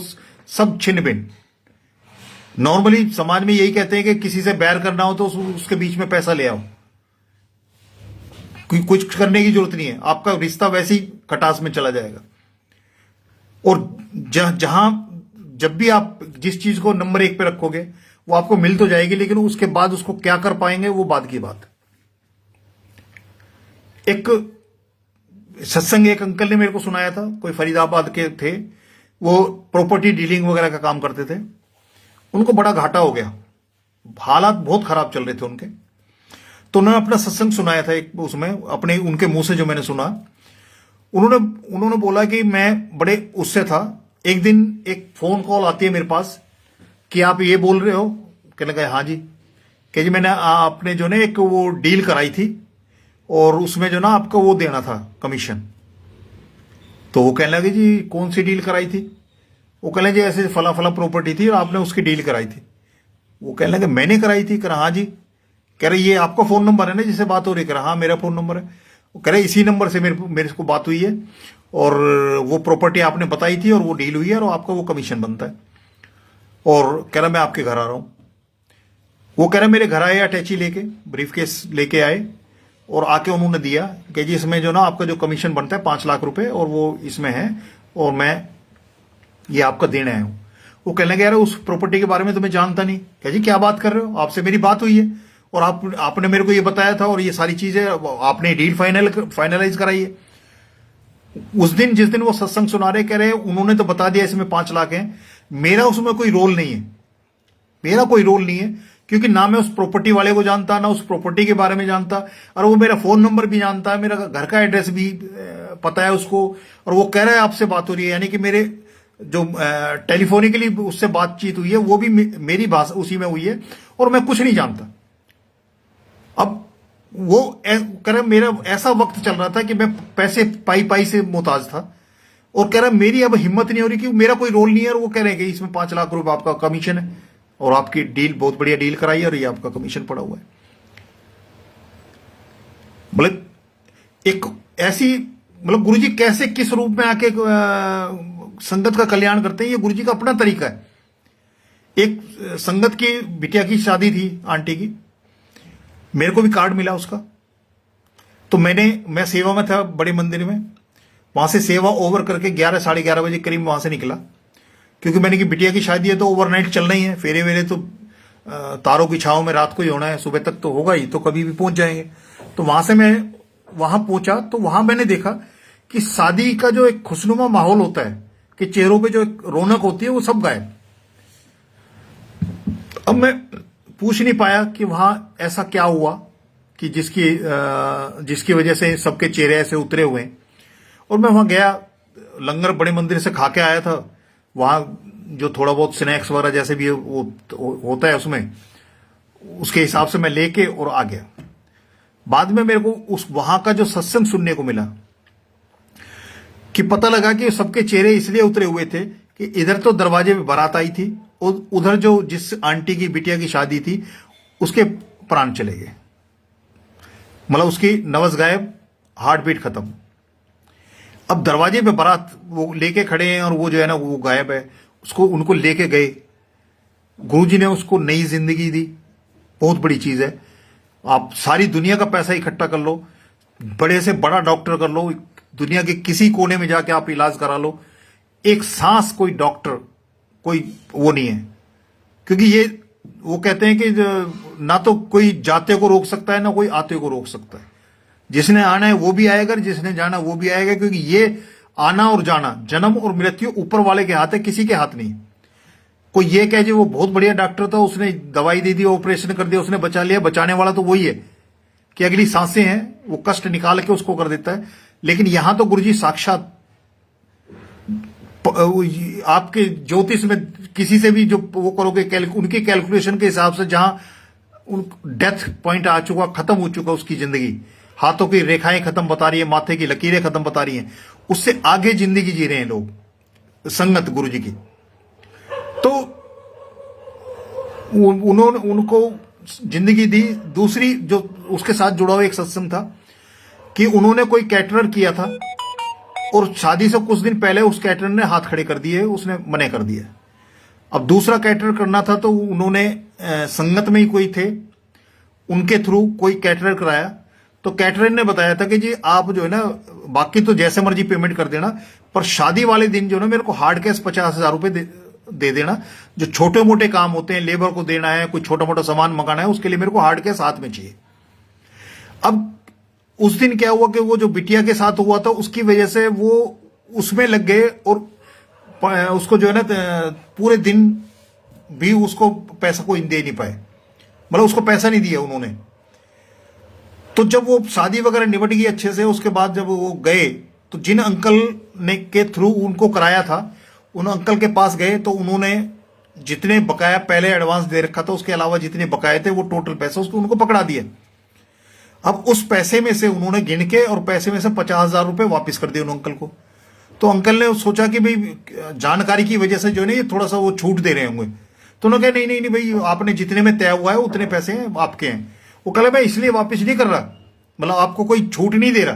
सब छिन्न भिन्न। नॉर्मली समाज में यही कहते हैं कि किसी से बैर करना हो तो उसके बीच में पैसा ले आओ, कुछ करने की जरूरत नहीं है, आपका रिश्ता वैसे ही खटास में चला जाएगा। और जहां जब भी आप जिस चीज को नंबर 1 पे रखोगे वो आपको मिल तो जाएगी, लेकिन उसके बाद उसको क्या कर पाएंगे वो बाद की बात। एक सत्संग एक अंकल ने मेरे को सुनाया था, कोई फरीदाबाद के थे, वो प्रॉपर्टी डीलिंग वगैरह का काम करते थे। उनको बड़ा घाटा हो गया, हालात बहुत खराब चल रहे थे उनके। तो उन्होंने अपना सत्संग सुनाया था एक, उसमें अपने उनके मुंह से जो मैंने सुना, उन्होंने बोला कि मैं बड़े उससे था। एक दिन एक फोन कॉल आती है मेरे पास कि आप ये बोल रहे हो? कहने लगा हाँ जी। कह जी मैंने आपने जो ना एक वो डील कराई थी और उसमें जो ना आपको वो देना था कमीशन। तो वो कहने लगे जी कौन सी डील कराई थी? वो कहने लगे ऐसे फला फला प्रॉपर्टी थी और आपने उसकी डील कराई थी। वो कहने लगे मैंने कराई थी? कह रहा हाँ जी। कह रहे ये आपका फोन नंबर है ना जिससे बात हो रही? कह रहा हाँ मेरा फोन नंबर है। वो कह रहे इसी नंबर से मेरे को बात हुई है और वो प्रॉपर्टी आपने बताई थी और वो डील हुई है और आपका वो कमीशन बनता है। और कह रहा मैं आपके घर आ रहा हूं। वो कह रहे मेरे घर आए अटैची लेके, ब्रीफकेस लेके आए और आके उन्होंने दिया कि जी इसमें जो ना आपका जो कमीशन बनता है 5 लाख रुपए और वो इसमें है और मैं ये आपका देने आया हूं। वो कहने लगे यार उस प्रॉपर्टी के बारे में तो मैं जानता नहीं। कह जी क्या बात कर रहे हो, आपसे मेरी बात हुई है और आपने मेरे को ये बताया था और ये सारी चीजें आपने डील फाइनलाइज कराई है। उस दिन जिस दिन वो सत्संग सुना रहे, कह रहे उन्होंने तो बता दिया इसमें 5 लाख है, मेरा उसमें कोई रोल नहीं है। मेरा कोई रोल नहीं है क्योंकि ना मैं उस प्रॉपर्टी वाले को जानता, ना उस प्रॉपर्टी के बारे में जानता, और वो मेरा फोन नंबर भी जानता है, मेरा घर का एड्रेस भी पता है उसको, और वो कह रहा है आपसे बात हो रही है, यानी कि मेरे जो टेलीफोनिकली उससे बातचीत हुई है वो भी मेरी भाषा उसी में हुई है और मैं कुछ नहीं जानता। अब वो कह रहा मेरा ऐसा वक्त चल रहा था कि मैं पैसे पाई से मोहताज था और कह रहा मेरी अब हिम्मत नहीं हो रही कि मेरा कोई रोल नहीं है, और वो कह रहे हैं कि इसमें 5 लाख रुपए आपका कमीशन है और आपकी डील बहुत बढ़िया डील कराई है और ये आपका कमीशन पड़ा हुआ है। मतलब एक ऐसी मतलब गुरुजी कैसे किस रूप में आके संगत का कल्याण करते हैं, ये गुरुजी का अपना तरीका है। एक संगत की बिटिया की शादी थी आंटी की, मेरे को भी कार्ड मिला उसका। तो मैं सेवा में था बड़े मंदिर में, वहां से सेवा ओवर करके 11 साढ़े 11 बजे करीब वहां से निकला, क्योंकि मैंने कि बिटिया की शादी है तो ओवरनाइट चलना ही है, फेरे वेरे तो तारों की छांव में रात को ही होना है, सुबह तक तो होगा ही, तो कभी भी पहुंच जाएंगे। तो वहां से मैं वहां पहुंचा तो वहां मैंने देखा कि शादी का जो एक खुशनुमा माहौल होता है कि चेहरों पे जो एक रौनक होती है वो सब गायब। अब मैं पूछ नहीं पाया कि वहां ऐसा क्या हुआ कि जिसकी वजह से सबके चेहरे ऐसे उतरे हुए हैं। और मैं वहां गया, लंगर बड़े मंदिर से खा के आया था, वहां जो थोड़ा बहुत स्नैक्स वगैरह जैसे भी वो होता है उसमें, उसके हिसाब से मैं लेके और आ गया। बाद में मेरे को उस वहां का जो सत्संग सुनने को मिला कि पता लगा कि सबके चेहरे इसलिए उतरे हुए थे कि इधर तो दरवाजे में बारात आई थी और उधर जो जिस आंटी की बिटिया की शादी थी उसके प्राण चले गए, मतलब उसकी नवस गायब, हार्ट बीट खत्म। अब दरवाजे पे बारात वो लेके खड़े हैं और वो जो है ना वो गायब है, उसको उनको लेके गए, गुरुजी ने उसको नई जिंदगी दी। बहुत बड़ी चीज है। आप सारी दुनिया का पैसा इकट्ठा कर लो, बड़े से बड़ा डॉक्टर कर लो, दुनिया के किसी कोने में जाके आप इलाज करा लो, एक सांस कोई डॉक्टर कोई वो नहीं है। क्योंकि ये वो कहते हैं कि ना तो कोई जाते को रोक सकता है ना कोई आते को रोक सकता है। जिसने आना है वो भी आएगा, जिसने जाना वो भी आएगा। क्योंकि ये आना और जाना, जन्म और मृत्यु ऊपर वाले के हाथ है, किसी के हाथ नहीं। कोई ये कहे जी वो बहुत बढ़िया डॉक्टर था, उसने दवाई दे दी, ऑपरेशन कर दिया, उसने बचा लिया। बचाने वाला तो वही है कि अगली सांसें हैं वो कष्ट निकाल के उसको कर देता है। लेकिन यहां तो गुरुजी साक्षात आपके ज्योतिष में किसी से भी जो वो करोगे, उनकी कैलकुलेशन के हिसाब से जहां डेथ पॉइंट आ चुका, खत्म हो चुका उसकी जिंदगी, हाथों की रेखाएं खत्म बता रही है, माथे की लकीरें खत्म बता रही हैं, उससे आगे जिंदगी जी रहे हैं लोग संगत गुरुजी की। तो उन्होंने उनको जिंदगी दी। दूसरी जो उसके साथ जुड़ा हुआ एक सत्संग था कि उन्होंने कोई कैटरर किया था और शादी से कुछ दिन पहले उस कैटरर ने हाथ खड़े कर दिए, उसने मना कर दिया। अब दूसरा कैटरर करना था तो उन्होंने संगत में ही कोई थे, उनके थ्रू कोई कैटरर कराया। तो कैटरर ने बताया था कि जी आप जो है ना, बाकी तो जैसे मर्जी पेमेंट कर देना, पर शादी वाले दिन जो है ना मेरे को हार्ड कैश 50,000 रुपए दे देना। जो छोटे मोटे काम होते हैं, लेबर को देना है, कोई छोटा मोटा सामान मंगाना है, उसके लिए मेरे को हार्ड कैश साथ में चाहिए। अब उस दिन क्या हुआ कि वो जो बिटिया के साथ हुआ था उसकी वजह से वो उसमें लग गए और उसको जो है ना पूरे दिन भी उसको पैसा कोई दे नहीं पाए, मतलब उसको पैसा नहीं दिया उन्होंने। तो जब वो शादी वगैरह निपट गई अच्छे से, उसके बाद जब वो गए तो जिन अंकल ने के थ्रू उनको कराया था, उन अंकल के पास गए तो उन्होंने जितने बकाया पहले एडवांस दे रखा था उसके अलावा जितने बकाए थे वो टोटल पैसा उसको उनको पकड़ा दिया। अब उस पैसे में से उन्होंने गिन के और पैसे में से 50,000 रुपए वापस कर दिए उन अंकल को। तो अंकल ने सोचा कि भाई जानकारी की वजह से जो है ना ये थोड़ा सा वो छूट दे रहे होंगे। तो उन्होंने कहा नहीं नहीं नहीं भाई, आपने जितने में तय हुआ है उतने पैसे हैं आपके हैं। वो कह रहा मैं इसलिए वापस नहीं कर रहा, मतलब आपको कोई छूट नहीं दे रहा।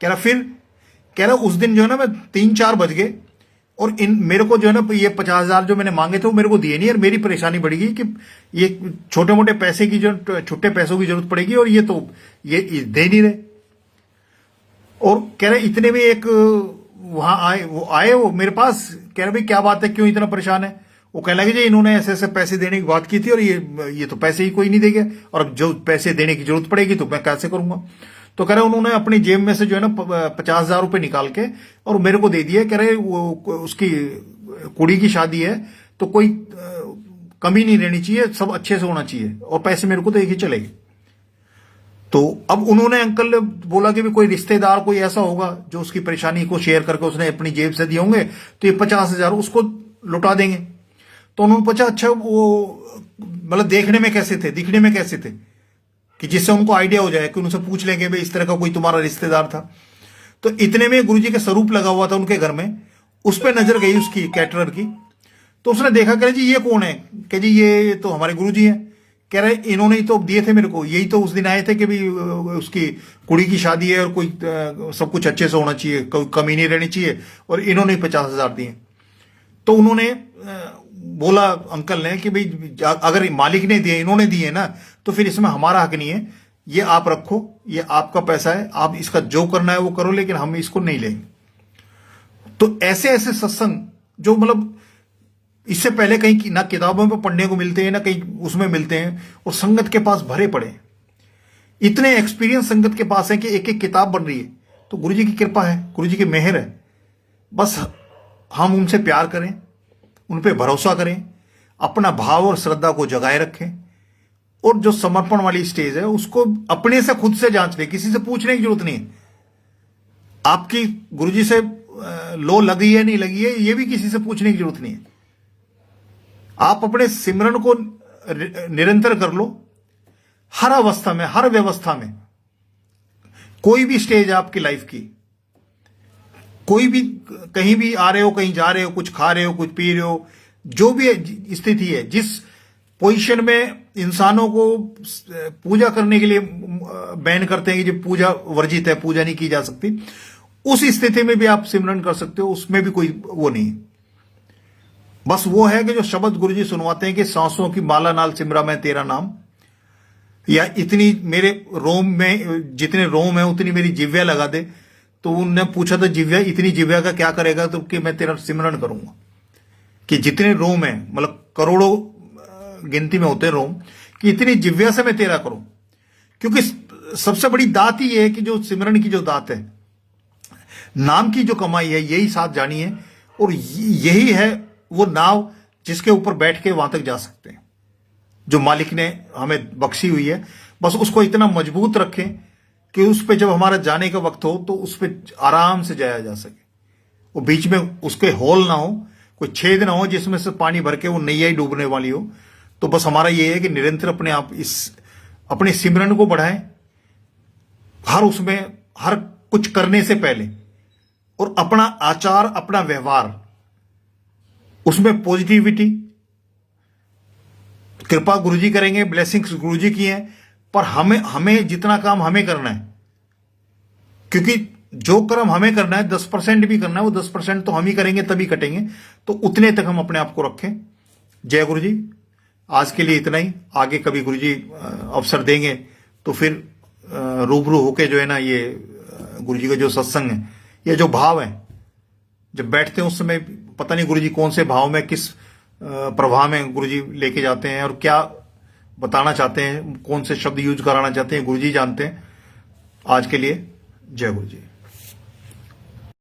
कह रहा फिर, कह रहा उस दिन जो है ना मैं 3-4 बज गए और इन मेरे को जो है ना ये 50,000 जो मैंने मांगे थे वो मेरे को दिए नहीं, और मेरी परेशानी बढ़ गई कि ये छोटे मोटे पैसे की जो छुट्टे पैसों की जरूरत पड़ेगी और ये तो ये दे नहीं रहे। और कह रहे इतने में एक वहां आए वो मेरे पास, कह रहे भाई क्या बात है, क्यों इतना परेशान है। वो कहने लगे जी इन्होंने ऐसे ऐसे पैसे देने की बात की थी और ये तो पैसे ही कोई नहीं देगा, और अब जो पैसे देने की जरूरत पड़ेगी तो मैं कैसे करूंगा। तो कह रहे उन्होंने अपनी जेब में से जो है ना 50,000 रुपए निकाल के और मेरे को दे दिए। कह रहे वो उसकी कुड़ी की शादी है तो कोई कमी नहीं रहनी चाहिए, सब अच्छे से होना चाहिए, और पैसे मेरे को दे के चले गए। तो अब उन्होंने अंकल ने बोला कि भी कोई रिश्तेदार कोई ऐसा होगा जो उसकी परेशानी को शेयर करके उसने अपनी जेब से दिए होंगे, तो ये 50,000 उसको लौटा देंगे। तो उन्होंने पूछा अच्छा वो मतलब देखने में कैसे थे, दिखने में कैसे थे, कि जिससे उनको आइडिया हो जाए कि उनसे पूछ लेंगे भाई इस तरह का कोई तुम्हारा रिश्तेदार था। तो इतने में गुरुजी का स्वरूप लगा हुआ था उनके घर में, उस पर नजर गई उसकी कैटरर की। तो उसने देखा, कह जी ये कौन है, कह जी ये तो हमारे गुरुजी हैं। कह रहे इन्होंने ही तो दिए थे मेरे को, यही तो उस दिन आए थे कि भाई उसकी कुड़ी की शादी है और कोई सब कुछ अच्छे से होना चाहिए, कोई कमी नहीं रहनी चाहिए, और इन्होंने 50,000 दिए। तो उन्होंने बोला अंकल ने कि भाई अगर मालिक ने दिए, इन्होंने दिए ना, तो फिर इसमें हमारा हक नहीं है, ये आप रखो, ये आपका पैसा है, आप इसका जो करना है वो करो, लेकिन हम इसको नहीं लेंगे। तो ऐसे ऐसे सत्संग जो मतलब इससे पहले कहीं ना किताबों में पढ़ने को मिलते हैं ना कहीं उसमें मिलते हैं, और संगत के पास भरे पड़े हैं। इतने एक्सपीरियंस संगत के पास है कि एक एक किताब बन रही है। तो गुरुजी की कृपा है, गुरुजी की मेहर है। बस हम उनसे प्यार करें, उन पे भरोसा करें, अपना भाव और श्रद्धा को जगाए रखें, और जो समर्पण वाली स्टेज है उसको अपने से खुद से जांच लें, किसी से पूछने की जरूरत नहीं है। आपकी गुरुजी से लो लगी है नहीं लगी है ये भी किसी से पूछने की जरूरत नहीं है। आप अपने सिमरन को निरंतर कर लो, हर अवस्था में, हर व्यवस्था में, कोई भी स्टेज आपकी लाइफ की, कोई भी कहीं भी आ रहे हो, कहीं जा रहे हो, कुछ खा रहे हो, कुछ पी रहे हो, जो भी स्थिति है, जिस पोजीशन में इंसानों को पूजा करने के लिए बैन करते हैं कि जो पूजा वर्जित है, पूजा नहीं की जा सकती, उस स्थिति में भी आप सिमरन कर सकते हो, उसमें भी कोई वो नहीं। बस वो है कि जो शब्द गुरु जी सुनवाते हैं कि सांसों की माला नाल सिमरा मैं तेरा नाम, या इतनी मेरे रोम में जितने रोम है उतनी मेरी जिव्या लगा दे। तो उनने पूछा था जिव्या, इतनी जिव्या का क्या करेगा? तो कि मैं तेरा सिमरन करूंगा। कि जितने रोम है, मतलब करोड़ों गिनती में होते हैं रोम, कि इतनी जिव्या से मैं तेरा करूं। क्योंकि सबसे बड़ी दात ही है कि जो सिमरन की जो दात है, नाम की जो कमाई है, यही साथ जानी है। और यही है वो नाव जिसके ऊपर बैठ के वहां तक जा सकते हैं, जो मालिक ने हमें बख्शी हुई है। बस उसको इतना मजबूत रखें कि उस पर जब हमारा जाने का वक्त हो तो उस पर आराम से जाया जा सके। वो बीच में उसके होल ना हो, कोई छेद ना हो जिसमें से पानी भर के वो नैया ही डूबने वाली हो। तो बस हमारा ये है कि निरंतर अपने आप अपने सिमरन को बढ़ाएं, हर उसमें हर कुछ करने से पहले, और अपना आचार, अपना व्यवहार, उसमें पॉजिटिविटी। कृपा गुरुजी करेंगे, ब्लेसिंग्स गुरुजी की हैं, पर हमें जितना काम हमें करना है, क्योंकि जो कर्म हमें करना है 10% भी करना है, वो 10% तो हम ही करेंगे तभी कटेंगे। तो उतने तक हम अपने आप को रखें। जय गुरु जी। आज के लिए इतना ही। आगे कभी गुरु जी अवसर देंगे तो फिर रूबरू होके जो है ना, ये गुरु जी का जो सत्संग है, ये जो भाव है, जब बैठते हैं उस समय पता नहीं गुरु जी कौन से भाव में, किस प्रभाव में गुरु जी लेके जाते हैं और क्या बताना चाहते हैं, कौन से शब्द यूज कराना चाहते हैं, गुरु जी जानते हैं। आज के लिए जय गुरु जी।